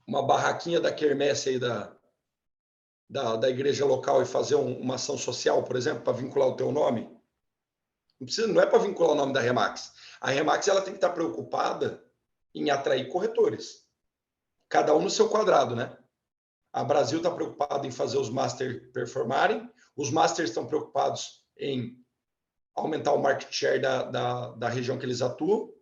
barraquinha da quermesse aí da igreja local e fazer uma ação social, por exemplo, para vincular o teu nome? Não é para vincular o nome da Remax. A Remax ela tem que estar preocupada em atrair corretores. Cada um no seu quadrado, né? A Brasil está preocupada em fazer os Masters performarem, os Masters estão preocupados em aumentar o market share da região que eles atuam,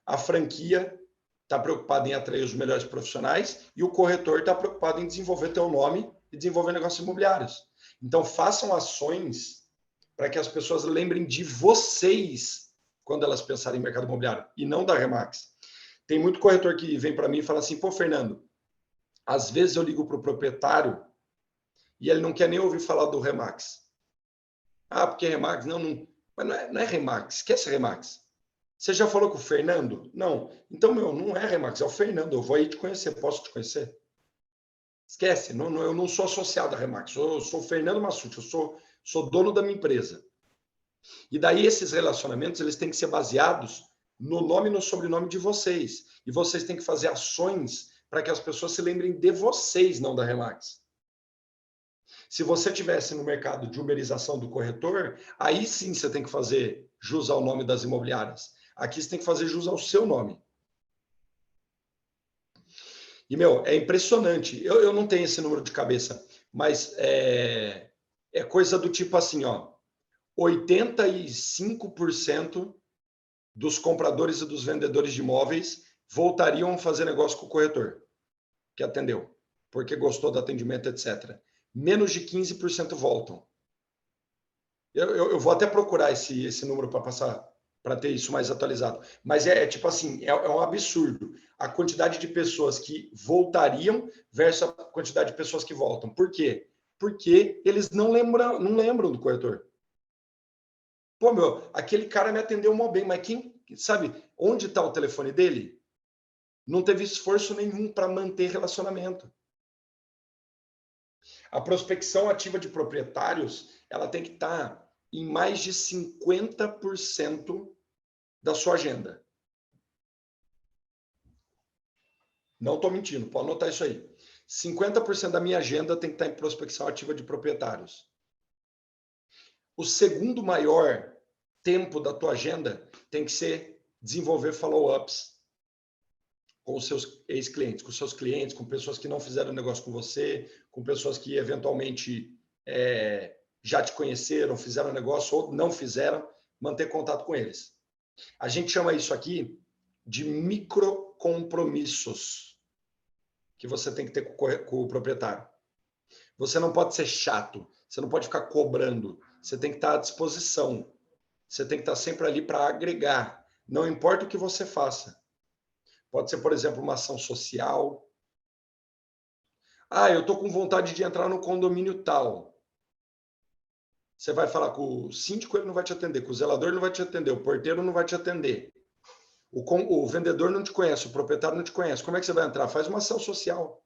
a franquia está preocupada em atrair os melhores profissionais e o corretor está preocupado em desenvolver teu nome e desenvolver negócios imobiliários. Então, façam ações para que as pessoas lembrem de vocês quando elas pensarem em mercado imobiliário e não da Remax. Tem muito corretor que vem para mim e fala assim, pô, Fernando, às vezes eu ligo para o proprietário e ele não quer nem ouvir falar do Remax. Ah, porque Remax? Não, mas não é Remax. Esquece Remax. Você já falou com o Fernando? Não. Então, não é Remax, é o Fernando. Eu vou aí te conhecer. Posso te conhecer? Esquece. Eu não sou associado a Remax. Eu sou o Fernando Massucci. Eu sou sou dono da minha empresa. E daí esses relacionamentos eles têm que ser baseados no nome e no sobrenome de vocês. E vocês têm que fazer ações para que as pessoas se lembrem de vocês, não da Remax. Se você tivesse no mercado de uberização do corretor, aí sim você tem que fazer jus ao nome das imobiliárias. Aqui você tem que fazer jus ao seu nome. E, é impressionante. Eu não tenho esse número de cabeça, mas é coisa do tipo assim, ó. 85% dos compradores e dos vendedores de imóveis voltariam a fazer negócio com o corretor que atendeu, porque gostou do atendimento, etc. Menos de 15% voltam. Eu vou até procurar esse número para passar, para ter isso mais atualizado. Mas tipo assim, é um absurdo a quantidade de pessoas que voltariam versus a quantidade de pessoas que voltam. Por quê? Porque eles não lembram do corretor. Pô, aquele cara me atendeu mal bem, mas quem sabe onde está o telefone dele? Não teve esforço nenhum para manter relacionamento. A prospecção ativa de proprietários, ela tem que estar em mais de 50% da sua agenda. Não estou mentindo, pode anotar isso aí. 50% da minha agenda tem que estar em prospecção ativa de proprietários. O segundo maior tempo da tua agenda tem que ser desenvolver follow-ups com os seus ex-clientes, com os seus clientes, com pessoas que não fizeram negócio com você, com pessoas que eventualmente já te conheceram, fizeram negócio ou não fizeram, manter contato com eles. A gente chama isso aqui de microcompromissos que você tem que ter com o proprietário. Você não pode ser chato, você não pode ficar cobrando, você tem que estar à disposição, você tem que estar sempre ali para agregar, não importa o que você faça. Pode ser, por exemplo, uma ação social. Eu estou com vontade de entrar no condomínio tal. Você vai falar com o síndico, ele não vai te atender, com o zelador ele não vai te atender, o porteiro não vai te atender. O vendedor não te conhece, o proprietário não te conhece. Como é que você vai entrar? Faz uma ação social.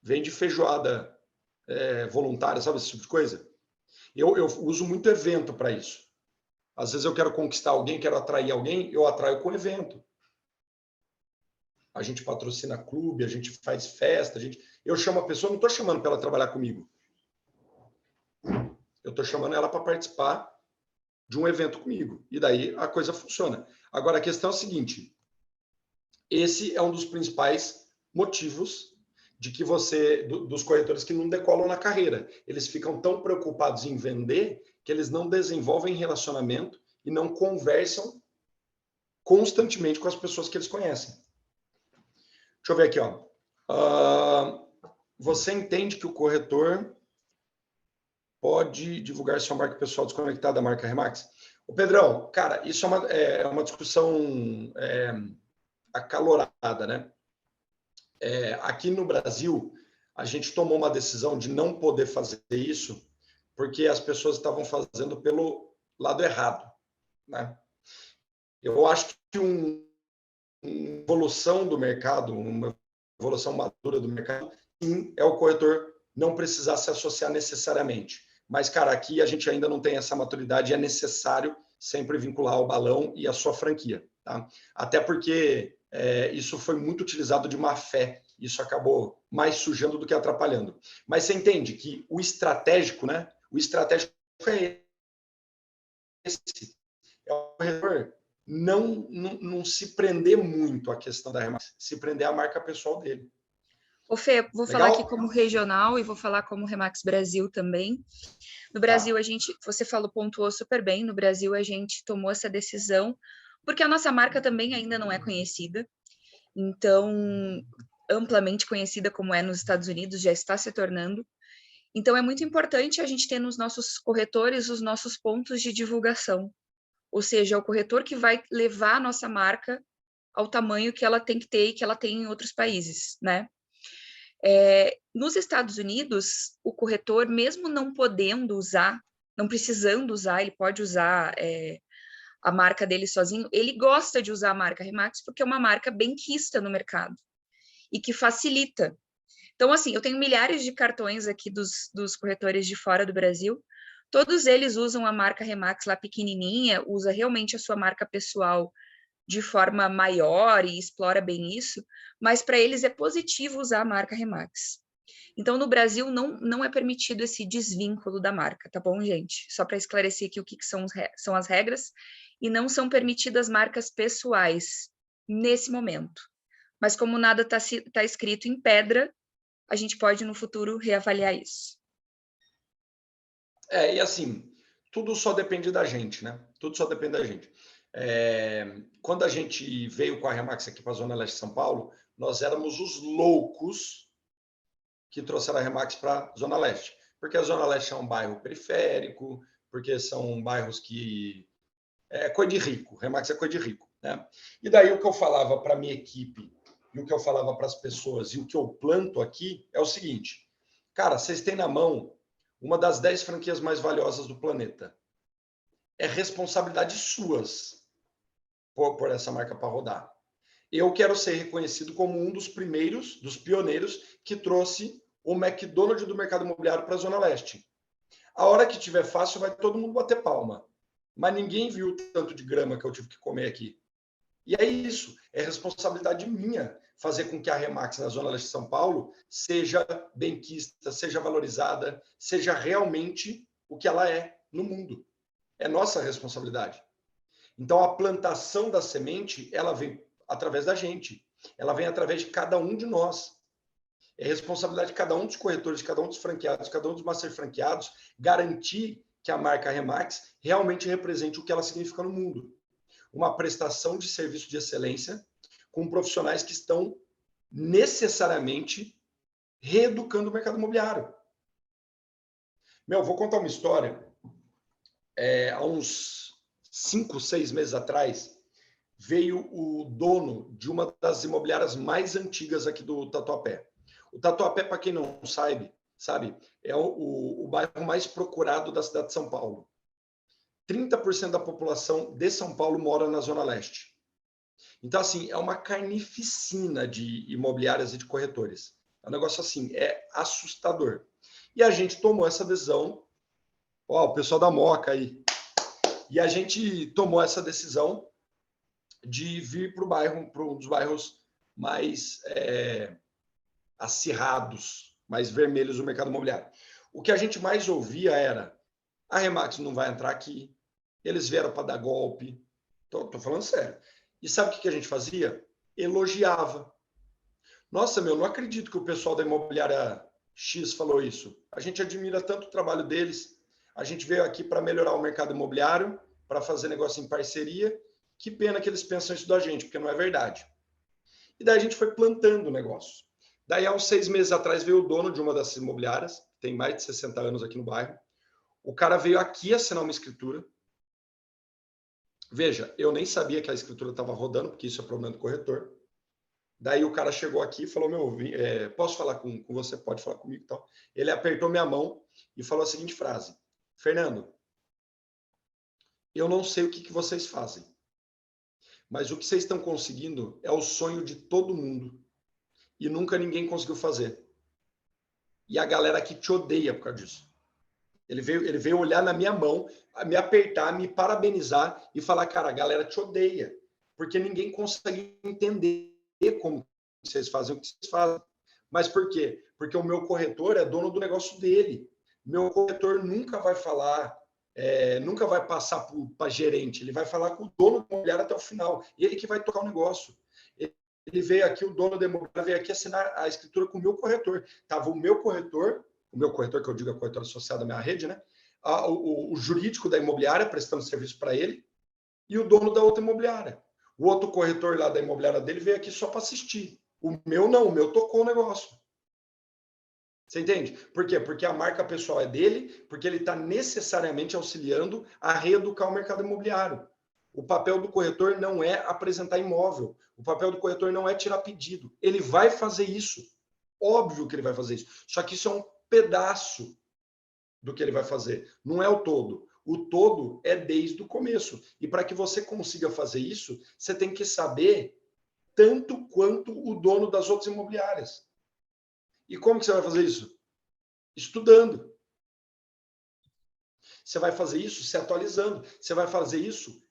Vende feijoada voluntária, sabe esse tipo de coisa? Eu uso muito evento para isso. Às vezes eu quero conquistar alguém, quero atrair alguém, eu atraio com evento. A gente patrocina clube, a gente faz festa, eu chamo a pessoa, não estou chamando para ela trabalhar comigo. Eu estou chamando ela para participar de um evento comigo. E daí a coisa funciona. Agora, a questão é a seguinte. Esse é um dos principais motivos de que dos corretores que não decolam na carreira. Eles ficam tão preocupados em vender que eles não desenvolvem relacionamento e não conversam constantemente com as pessoas que eles conhecem. Deixa eu ver aqui, ó. Você entende que o corretor pode divulgar sua marca pessoal desconectada da marca Remax? Ô, Pedrão, cara, isso é uma discussão acalorada, né? Aqui no Brasil, a gente tomou uma decisão de não poder fazer isso porque as pessoas estavam fazendo pelo lado errado, né? Eu acho que uma evolução do mercado, uma evolução madura do mercado, sim, é o corretor não precisar se associar necessariamente. Mas, cara, aqui a gente ainda não tem essa maturidade, é necessário sempre vincular o balão e a sua franquia, tá? Até porque isso foi muito utilizado de má fé, isso acabou mais sujando do que atrapalhando. Mas você entende que o estratégico, né? O estratégico é esse. É o corretor não se prender muito à questão da Remax, se prender à marca pessoal dele. Ô Fê, vou Legal? falar aqui como regional e vou falar como Remax Brasil também. No Brasil, você pontuou super bem, no Brasil a gente tomou essa decisão, porque a nossa marca também ainda não é conhecida, então, amplamente conhecida como é nos Estados Unidos, já está se tornando. Então, é muito importante a gente ter nos nossos corretores os nossos pontos de divulgação, ou seja, o corretor que vai levar a nossa marca ao tamanho que ela tem que ter e que ela tem em outros países, né? Nos Estados Unidos, o corretor, mesmo não podendo usar, não precisando usar, ele pode usar a marca dele sozinho, ele gosta de usar a marca Remax porque é uma marca benquista no mercado e que facilita. Então, assim, eu tenho milhares de cartões aqui dos corretores de fora do Brasil. Todos eles usam a marca Remax lá pequenininha, usa realmente a sua marca pessoal de forma maior e explora bem isso, mas para eles é positivo usar a marca Remax. Então, no Brasil, não é permitido esse desvínculo da marca, tá bom, gente? Só para esclarecer aqui o que são as regras, e não são permitidas marcas pessoais nesse momento. Mas como nada tá escrito em pedra, a gente pode, no futuro, reavaliar isso. E assim, tudo só depende da gente, né? Tudo só depende da gente. Quando a gente veio com a Remax aqui para a Zona Leste de São Paulo, nós éramos os loucos que trouxeram a Remax para a Zona Leste. Porque a Zona Leste é um bairro periférico, porque são bairros que... É coisa de rico, Remax é coisa de rico, né? E daí o que eu falava para a minha equipe, e o que eu falava para as pessoas, e o que eu planto aqui, é o seguinte. Cara, vocês têm na mão uma das 10 franquias mais valiosas do planeta. É responsabilidade suas por essa marca para rodar. Eu quero ser reconhecido como um dos primeiros, dos pioneiros, que trouxe o McDonald's do mercado imobiliário para a Zona Leste. A hora que tiver fácil, vai todo mundo bater palma. Mas ninguém viu o tanto de grama que eu tive que comer aqui. E é isso. É responsabilidade minha fazer com que a Remax na Zona Leste de São Paulo seja benquista, seja valorizada, seja realmente o que ela é no mundo. É nossa responsabilidade. Então, a plantação da semente, ela vem através da gente. Ela vem através de cada um de nós. É responsabilidade de cada um dos corretores, de cada um dos franqueados, de cada um dos master franqueados, garantir que a marca Remax realmente represente o que ela significa no mundo. Uma prestação de serviço de excelência com profissionais que estão necessariamente reeducando o mercado imobiliário. Vou contar uma história. Há uns 5, 6 meses atrás, veio o dono de uma das imobiliárias mais antigas aqui do Tatuapé. O Tatuapé, para quem não sabe, é o bairro mais procurado da cidade de São Paulo. 30% da população de São Paulo mora na Zona Leste. Então, assim, é uma carnificina de imobiliárias e de corretores. É um negócio assim, é assustador. E a gente tomou essa decisão, o pessoal da Moca aí, e a gente tomou essa decisão de vir para um dos bairros mais acirrados, mais vermelhos do mercado imobiliário. O que a gente mais ouvia era: a Remax não vai entrar aqui, eles vieram para dar golpe. Estou falando sério. E sabe o que a gente fazia? Elogiava. Nossa, não acredito que o pessoal da imobiliária X falou isso. A gente admira tanto o trabalho deles. A gente veio aqui para melhorar o mercado imobiliário, para fazer negócio em parceria. Que pena que eles pensam isso da gente, porque não é verdade. E daí a gente foi plantando o negócio. Daí, há uns 6 meses atrás, veio o dono de uma dessas imobiliárias, tem mais de 60 anos aqui no bairro. O cara veio aqui assinar uma escritura. Veja, eu nem sabia que a escritura estava rodando, porque isso é problema do corretor. Daí o cara chegou aqui e falou: posso falar com você? Pode falar comigo e tal. Ele apertou minha mão e falou a seguinte frase: Fernando, eu não sei o que vocês fazem, mas o que vocês estão conseguindo é o sonho de todo mundo. E nunca ninguém conseguiu fazer. E a galera aqui te odeia por causa disso. Ele veio olhar na minha mão, me apertar, me parabenizar e falar: cara, a galera te odeia, porque ninguém consegue entender como vocês fazem o que vocês fazem. Mas por quê? Porque o meu corretor é dono do negócio dele. Meu corretor nunca vai falar, nunca vai passar para gerente, ele vai falar com o dono do imobiliário até o final. Ele que vai tocar o negócio. Ele veio aqui, o dono da imobiliária veio aqui assinar a escritura com o meu corretor. Estava o meu corretor, que eu digo é a corretora associada à minha rede, né? O jurídico da imobiliária prestando serviço para ele e o dono da outra imobiliária. O outro corretor lá da imobiliária dele veio aqui só para assistir. O meu não, o meu tocou o negócio. Você entende? Por quê? Porque a marca pessoal é dele, porque ele está necessariamente auxiliando a reeducar o mercado imobiliário. O papel do corretor não é apresentar imóvel. O papel do corretor não é tirar pedido. Ele vai fazer isso. Óbvio que ele vai fazer isso. Só que isso é um pedaço do que ele vai fazer. Não é o todo. O todo é desde o começo. E para que você consiga fazer isso, você tem que saber tanto quanto o dono das outras imobiliárias. E como que você vai fazer isso? Estudando. Você vai fazer isso se atualizando. Você vai fazer isso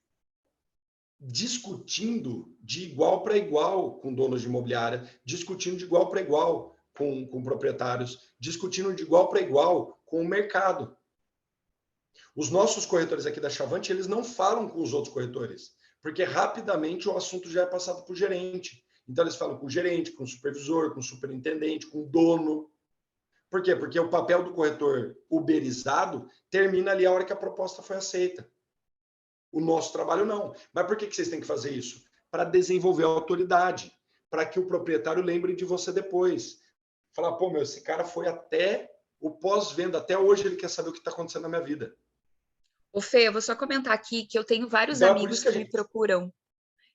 discutindo de igual para igual com donos de imobiliária, discutindo de igual para igual com proprietários, discutindo de igual para igual com o mercado. Os nossos corretores aqui da Chavante, eles não falam com os outros corretores, porque rapidamente o assunto já é passado para o gerente. Então, eles falam com o gerente, com o supervisor, com o superintendente, com o dono. Por quê? Porque o papel do corretor uberizado termina ali a hora que a proposta foi aceita. O nosso trabalho não. Mas por que vocês têm que fazer isso? Para desenvolver a autoridade, para que o proprietário lembre de você depois. Falar, pô, meu, esse cara foi até o pós-venda, até hoje ele quer saber o que está acontecendo na minha vida. Ô, Fê, eu vou só comentar aqui que eu tenho vários Então, amigos que me procuram.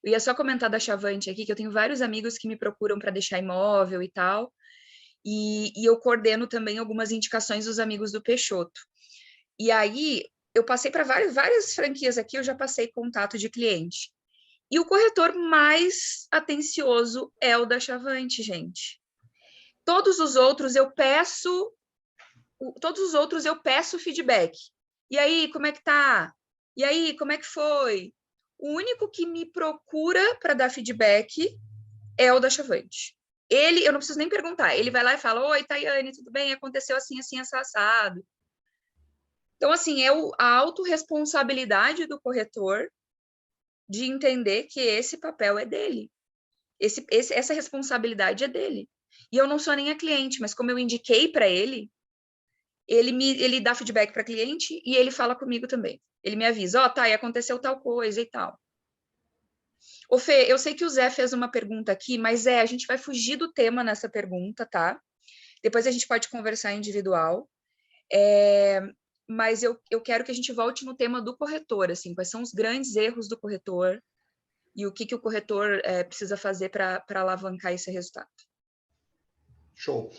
Eu ia só comentar da Chavante aqui, que eu tenho vários amigos que me procuram para deixar imóvel e tal. E eu coordeno também algumas indicações dos amigos do Peixoto. E aí, eu passei para várias franquias aqui, eu já passei contato de cliente. E o corretor mais atencioso é o da Chavante, gente. Todos os outros eu peço feedback. E aí, como é que tá? E aí, como é que foi? O único que me procura para dar feedback é o da Chavante. Eu não preciso nem perguntar, ele vai lá e fala, oi, Tayane, tudo bem? Aconteceu assim, assim, assado. Então, assim, a autorresponsabilidade do corretor de entender que esse papel é dele. Essa responsabilidade é dele. E eu não sou nem a cliente, mas como eu indiquei para ele, ele dá feedback para cliente e ele fala comigo também. Ele me avisa, tá, e aconteceu tal coisa e tal. Ô, Fê, eu sei que o Zé fez uma pergunta aqui, mas a gente vai fugir do tema nessa pergunta, tá? Depois a gente pode conversar individual. Mas eu quero que a gente volte no tema do corretor, assim, quais são os grandes erros do corretor e o que o corretor precisa fazer para alavancar esse resultado. Show.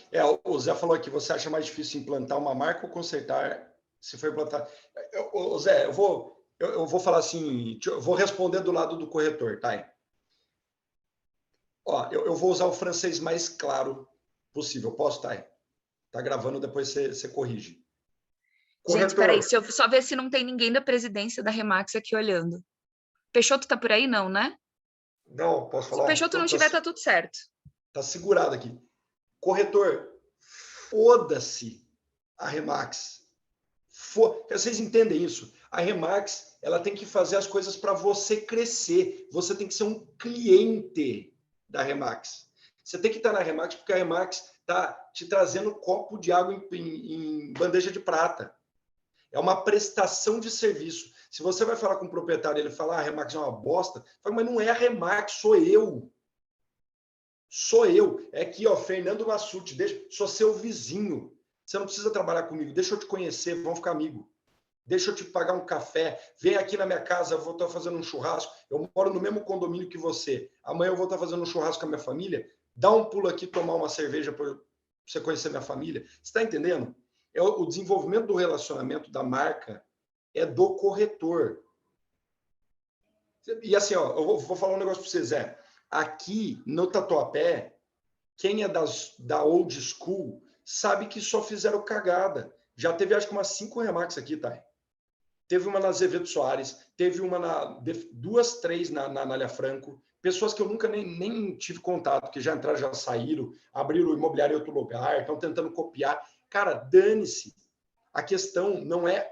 O Zé falou aqui, você acha mais difícil implantar uma marca ou consertar se for implantar? Zé, eu vou falar assim, eu vou responder do lado do corretor, tá? Ó, eu vou usar o francês mais claro possível. Posso, tá? Tá gravando, depois você corrige. Corretor. Gente, espera aí, se eu só ver se não tem ninguém da presidência da Remax aqui olhando. Peixoto tá por aí, não, né? Não, posso falar? Se o Peixoto não tiver, tá tudo certo. Tá segurado aqui. Corretor, foda-se a Remax. Vocês entendem isso? A Remax, ela tem que fazer as coisas para você crescer. Você tem que ser um cliente da Remax. Você tem que estar na Remax porque a Remax está te trazendo um copo de água em bandeja de prata. É uma prestação de serviço. Se você vai falar com o proprietário e ele falar a Remax é uma bosta, fala, mas não é a Remax, sou eu. Sou eu. É aqui, ó, Fernando Massucci, sou seu vizinho. Você não precisa trabalhar comigo, deixa eu te conhecer, vamos ficar amigo. Deixa eu te pagar um café, vem aqui na minha casa, eu vou estar fazendo um churrasco, eu moro no mesmo condomínio que você, amanhã eu vou estar fazendo um churrasco com a minha família, dá um pulo aqui, tomar uma cerveja para você conhecer minha família. Você está entendendo? O desenvolvimento do relacionamento da marca é do corretor. E assim, ó, eu vou falar um negócio para você, Zé. Aqui no Tatuapé, quem é da old school sabe que só fizeram cagada. Já teve, acho que umas 5 Remax aqui, tá? Teve uma na Azevedo Soares, teve uma duas, 3 na Anália Franco, pessoas que eu nunca nem tive contato, que já entraram, já saíram, abriram o imobiliário em outro lugar, estão tentando copiar. Cara, dane-se. A questão não é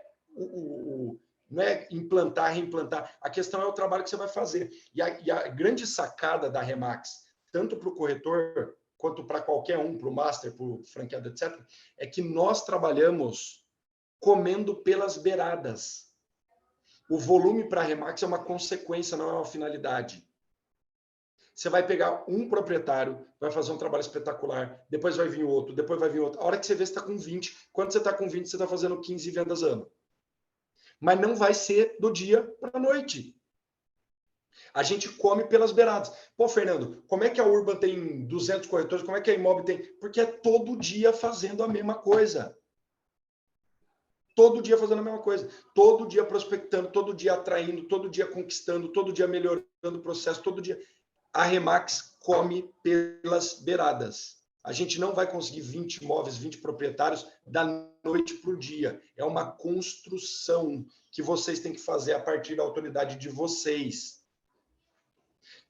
não é implantar, reimplantar. A questão é o trabalho que você vai fazer. E a grande sacada da Remax, tanto para o corretor quanto para qualquer um, para o master, para o franqueado, etc., é que nós trabalhamos comendo pelas beiradas. O volume para a Remax é uma consequência, não é uma finalidade. Você vai pegar um proprietário, vai fazer um trabalho espetacular, depois vai vir outro, depois vai vir outro. A hora que você vê, você está com 20. Quando você está com 20, você está fazendo 15 vendas ano. Mas não vai ser do dia para a noite. A gente come pelas beiradas. Pô, Fernando, como é que a Urban tem 200 corretores? Como é que a Imob tem? Porque é todo dia fazendo a mesma coisa. Todo dia fazendo a mesma coisa. Todo dia prospectando, todo dia atraindo, todo dia conquistando, todo dia melhorando o processo, todo dia. A Remax come pelas beiradas. A gente não vai conseguir 20 imóveis, 20 proprietários da noite para o dia. É uma construção que vocês têm que fazer a partir da autoridade de vocês.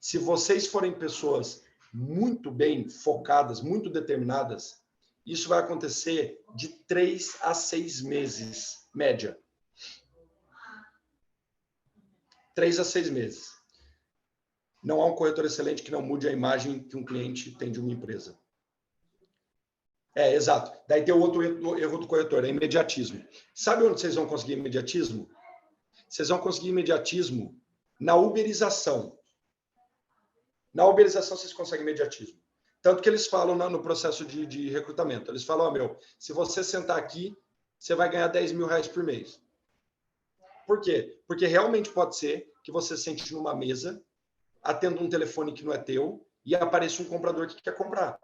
Se vocês forem pessoas muito bem focadas, muito determinadas, isso vai acontecer de 3 a 6 meses, média. 3 a 6 meses. Não há um corretor excelente que não mude a imagem que um cliente tem de uma empresa. Exato. Daí tem o outro erro do corretor, é imediatismo. Sabe onde vocês vão conseguir imediatismo? Vocês vão conseguir imediatismo na uberização. Na uberização vocês conseguem imediatismo. Tanto que eles falam no processo de recrutamento. Eles falam, se você sentar aqui, você vai ganhar 10 mil reais por mês. Por quê? Porque realmente pode ser que você sente numa mesa, atenda um telefone que não é teu e apareça um comprador que quer comprar.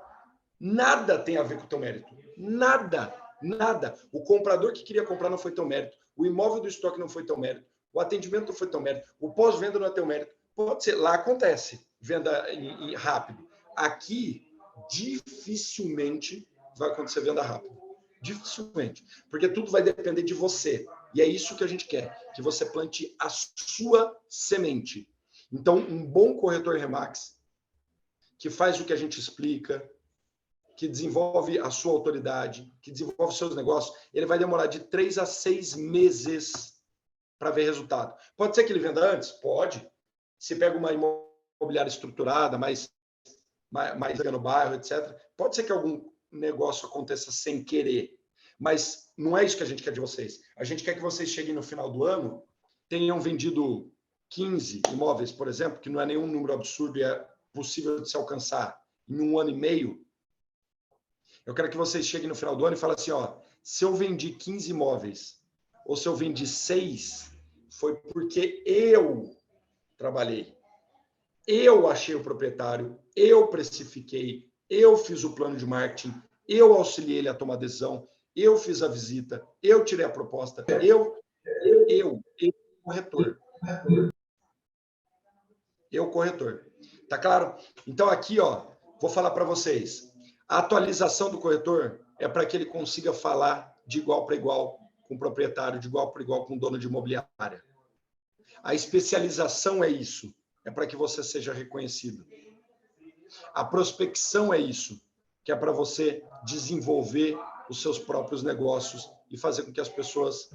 Nada tem a ver com o teu mérito. Nada. Nada. O comprador que queria comprar não foi teu mérito. O imóvel do estoque não foi teu mérito. O atendimento não foi teu mérito. O pós-venda não é teu mérito. Pode ser. Lá acontece. Venda rápido. Aqui, dificilmente vai acontecer venda rápida. Dificilmente. Porque tudo vai depender de você. E é isso que a gente quer. Que você plante a sua semente. Então, um bom corretor Remax, que faz o que a gente explica, que desenvolve a sua autoridade, que desenvolve os seus negócios, ele vai demorar de 3 a 6 meses para ver resultado. Pode ser que ele venda antes? Pode. Se pega uma imobiliária estruturada, mais no bairro, etc. Pode ser que algum negócio aconteça sem querer. Mas não é isso que a gente quer de vocês. A gente quer que vocês cheguem no final do ano, tenham vendido 15 imóveis, por exemplo, que não é nenhum número absurdo e é possível de se alcançar em 1 ano e meio. Eu quero que vocês cheguem no final do ano e falem assim, se eu vendi 15 imóveis ou se eu vendi 6, foi porque eu trabalhei. Eu achei o proprietário, eu precifiquei, eu fiz o plano de marketing, eu auxiliei ele a tomar decisão, eu fiz a visita, eu tirei a proposta, eu corretor. Eu corretor. Tá claro? Então aqui, vou falar para vocês. A atualização do corretor é para que ele consiga falar de igual para igual com o proprietário, de igual para igual com o dono de imobiliária. A especialização é isso, é para que você seja reconhecido. A prospecção é isso, que é para você desenvolver os seus próprios negócios e fazer com que as pessoas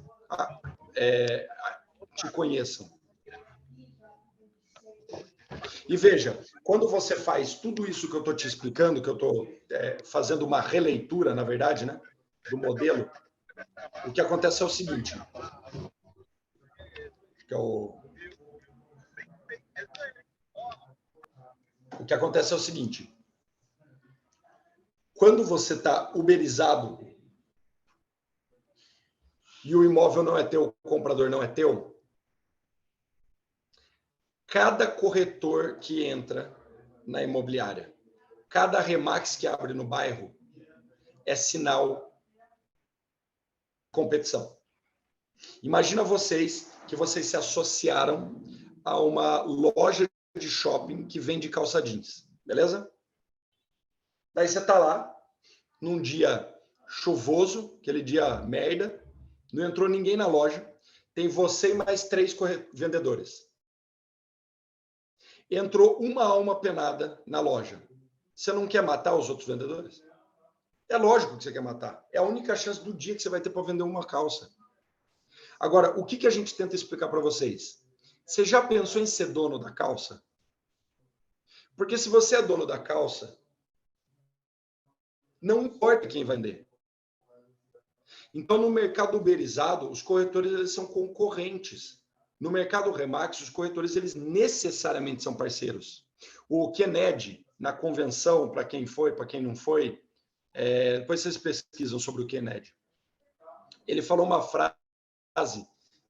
te conheçam. E veja, quando você faz tudo isso que eu estou te explicando, que eu estou fazendo uma releitura, na verdade, né, do modelo, o que acontece é o seguinte. O que acontece é o seguinte. Quando você está uberizado e o imóvel não é teu, o comprador não é teu, cada corretor que entra na imobiliária, cada Remax que abre no bairro é sinal de competição. Imagina vocês que vocês se associaram a uma loja de shopping que vende calça jeans, beleza? Daí você está lá, num dia chuvoso, aquele dia merda, não entrou ninguém na loja, tem você e mais 3 vendedores. Entrou uma alma penada na loja. Você não quer matar os outros vendedores? É lógico que você quer matar. É a única chance do dia que você vai ter para vender uma calça. Agora, o que a gente tenta explicar para vocês? Você já pensou em ser dono da calça? Porque se você é dono da calça, não importa quem vai vender. Então, no mercado uberizado, os corretores eles são concorrentes. No mercado Remax, os corretores eles necessariamente são parceiros. O Kennedy, na convenção, para quem foi, para quem não foi, depois vocês pesquisam sobre o Kennedy. Ele falou uma frase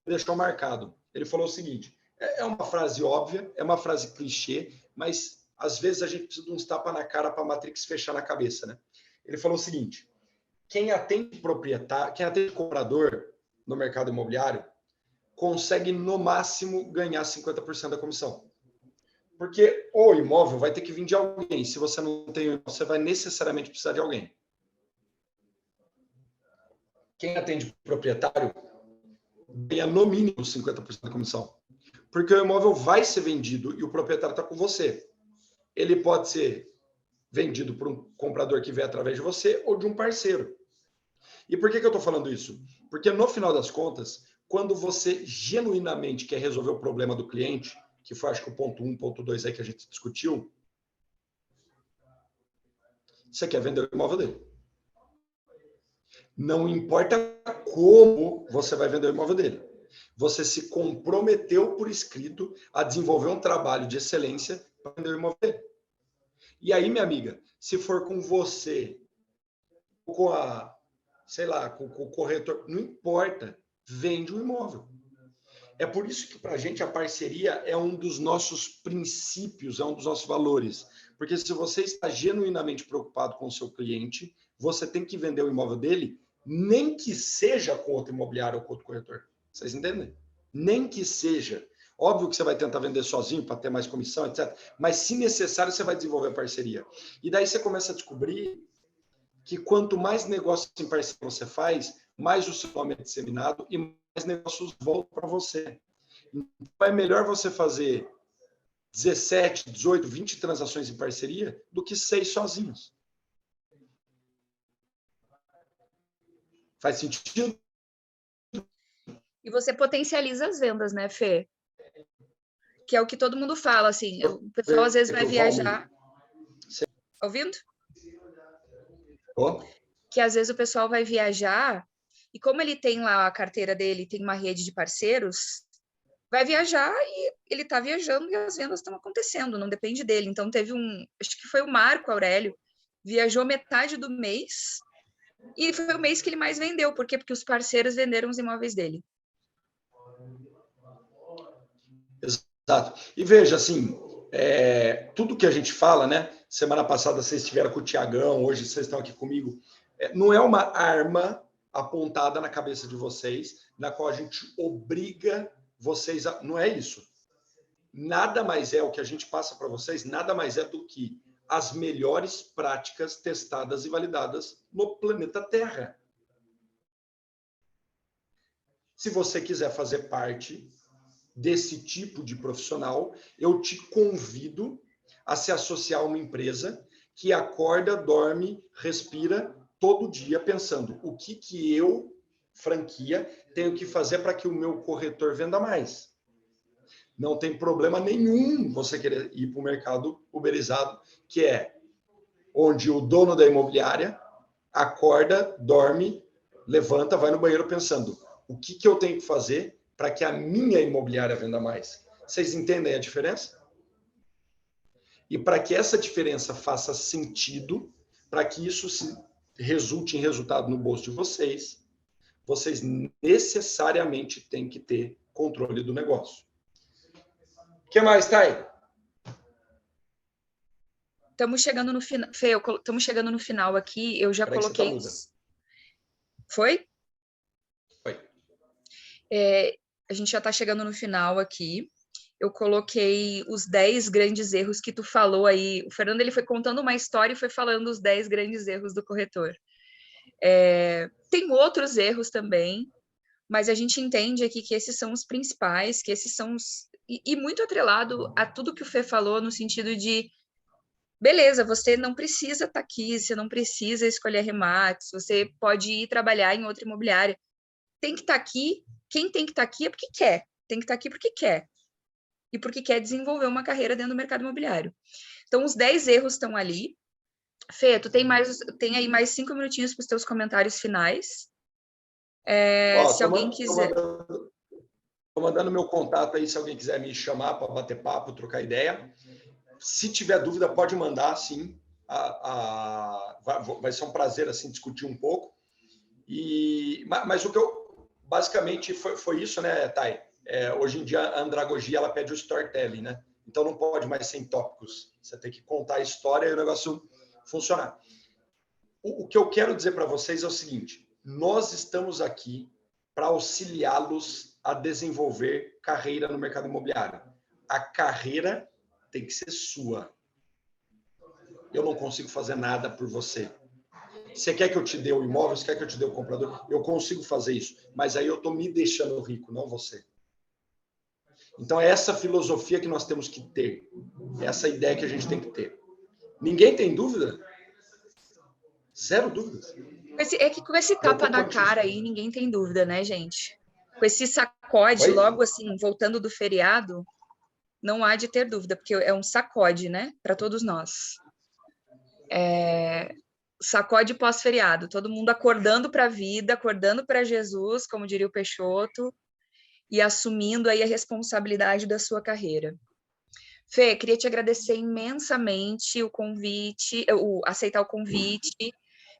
que deixou marcado. Ele falou o seguinte, é uma frase óbvia, é uma frase clichê, mas às vezes a gente precisa de uns tapas na cara para a Matrix fechar na cabeça, né? Ele falou o seguinte, quem atende proprietário, quem atende comprador no mercado imobiliário, consegue, no máximo, ganhar 50% da comissão. Porque o imóvel vai ter que vir de alguém. Se você não tem, você vai necessariamente precisar de alguém. Quem atende o proprietário ganha no mínimo 50% da comissão. Porque o imóvel vai ser vendido e o proprietário está com você. Ele pode ser vendido por um comprador que vem através de você ou de um parceiro. E por que eu estou falando isso? Porque no final das contas, quando você genuinamente quer resolver o problema do cliente, que foi acho que o ponto 1, ponto 2 aí que a gente discutiu, você quer vender o imóvel dele. Não importa como você vai vender o imóvel dele. Você se comprometeu por escrito a desenvolver um trabalho de excelência para vender o imóvel dele. E aí, minha amiga, se for com você, com a, sei lá, com o corretor, não importa, vende o imóvel. É por isso que, para a gente, a parceria é um dos nossos princípios, é um dos nossos valores. Porque se você está genuinamente preocupado com o seu cliente, você tem que vender o imóvel dele, nem que seja com outro imobiliário ou com outro corretor. Vocês entendem? Nem que seja. Óbvio que você vai tentar vender sozinho para ter mais comissão, etc. Mas, se necessário, você vai desenvolver a parceria. E daí você começa a descobrir que quanto mais negócios em parceria você faz, mais o seu nome é disseminado e mais negócios voltam para você. Então, é melhor você fazer 17, 18, 20 transações em parceria do que 6 sozinhos. Faz sentido? E você potencializa as vendas, né, Fê? Que é o que todo mundo fala, assim, o pessoal às vezes vai viajar... Ouvindo? Oh. Que às vezes o pessoal vai viajar e como ele tem lá a carteira dele, tem uma rede de parceiros, vai viajar e ele está viajando e as vendas estão acontecendo, não depende dele. Então teve acho que foi o Marco Aurélio, viajou metade do mês e foi o mês que ele mais vendeu. Por quê? Porque os parceiros venderam os imóveis dele. Exato. E veja, assim, tudo que a gente fala, né? Semana passada vocês estiveram com o Tiagão, hoje vocês estão aqui comigo. Não é uma arma apontada na cabeça de vocês, na qual a gente obriga vocês a... Não é isso. Nada mais é o que a gente passa para vocês, nada mais é do que as melhores práticas testadas e validadas no planeta Terra. Se você quiser fazer parte desse tipo de profissional, eu te convido a se associar a uma empresa que acorda, dorme, respira todo dia pensando o que eu, franquia, tenho que fazer para que o meu corretor venda mais. Não tem problema nenhum você querer ir para o mercado uberizado, que é onde o dono da imobiliária acorda, dorme, levanta, vai no banheiro pensando o que eu tenho que fazer para que a minha imobiliária venda mais. Vocês entendem a diferença? E para que essa diferença faça sentido, para que isso resulte em resultado no bolso de vocês, vocês necessariamente têm que ter controle do negócio. O que mais, Thay? Estamos chegando no final. Fê, estamos chegando no final aqui. Eu já coloquei. Foi? Foi. A gente já está chegando no final aqui. Eu coloquei os 10 grandes erros que tu falou aí. O Fernando ele foi contando uma história e foi falando os 10 grandes erros do corretor. Tem outros erros também, mas a gente entende aqui que esses são os principais, que esses são os... E muito atrelado a tudo que o Fê falou, no sentido de beleza, você não precisa estar aqui, você não precisa escolher remates, você pode ir trabalhar em outra imobiliária. Tem que estar aqui, quem tem que estar aqui é porque quer, tem que estar aqui porque quer. E porque quer desenvolver uma carreira dentro do mercado imobiliário. Então, os 10 erros estão ali. Fê, tu tem aí mais 5 minutinhos para os teus comentários finais. Se alguém quiser... Estou mandando meu contato aí, se alguém quiser me chamar para bater papo, trocar ideia. Se tiver dúvida, pode mandar, sim. Vai ser um prazer assim, discutir um pouco. Mas o que eu... Basicamente, foi isso, né, Thay? Hoje em dia, a andragogia ela pede o storytelling, né? Então, não pode mais ser em tópicos. Você tem que contar a história e o negócio funcionar. O que eu quero dizer para vocês é o seguinte: nós estamos aqui para auxiliá-los a desenvolver carreira no mercado imobiliário. A carreira tem que ser sua. Eu não consigo fazer nada por você. Você quer que eu te dê o imóvel? Você quer que eu te dê o comprador? Eu consigo fazer isso, mas aí eu estou me deixando rico, não você. Então, é essa filosofia que nós temos que ter. Essa ideia que a gente tem que ter. Ninguém tem dúvida? Zero dúvidas. É que com esse tapa na cara aí, ninguém tem dúvida, né, gente? Com esse sacode, logo assim, voltando do feriado, não há de ter dúvida, porque é um sacode, né, para todos nós. Sacode pós-feriado, todo mundo acordando para a vida, acordando para Jesus, como diria o Peixoto, e assumindo aí a responsabilidade da sua carreira. Fê, queria te agradecer imensamente o convite, aceitar o convite.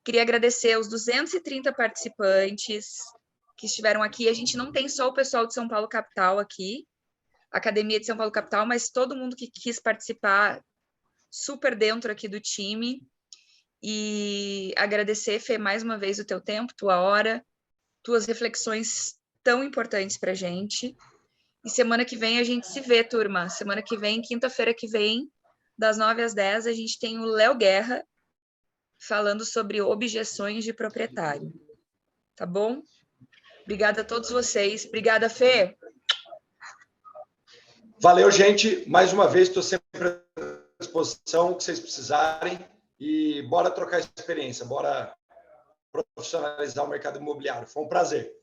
Queria agradecer aos 230 participantes que estiveram aqui. A gente não tem só o pessoal de São Paulo Capital aqui, Academia de São Paulo Capital, mas todo mundo que quis participar, super dentro aqui do time. E agradecer, Fê, mais uma vez o teu tempo, tua hora, tuas reflexões tão importantes para a gente. E semana que vem a gente se vê, turma. Semana que vem, quinta-feira que vem, das 9 às 10, a gente tem o Léo Guerra falando sobre objeções de proprietário. Tá bom? Obrigada a todos vocês. Obrigada, Fê. Valeu, gente. Mais uma vez, estou sempre à disposição, o que vocês precisarem. E bora trocar experiência, bora profissionalizar o mercado imobiliário. Foi um prazer.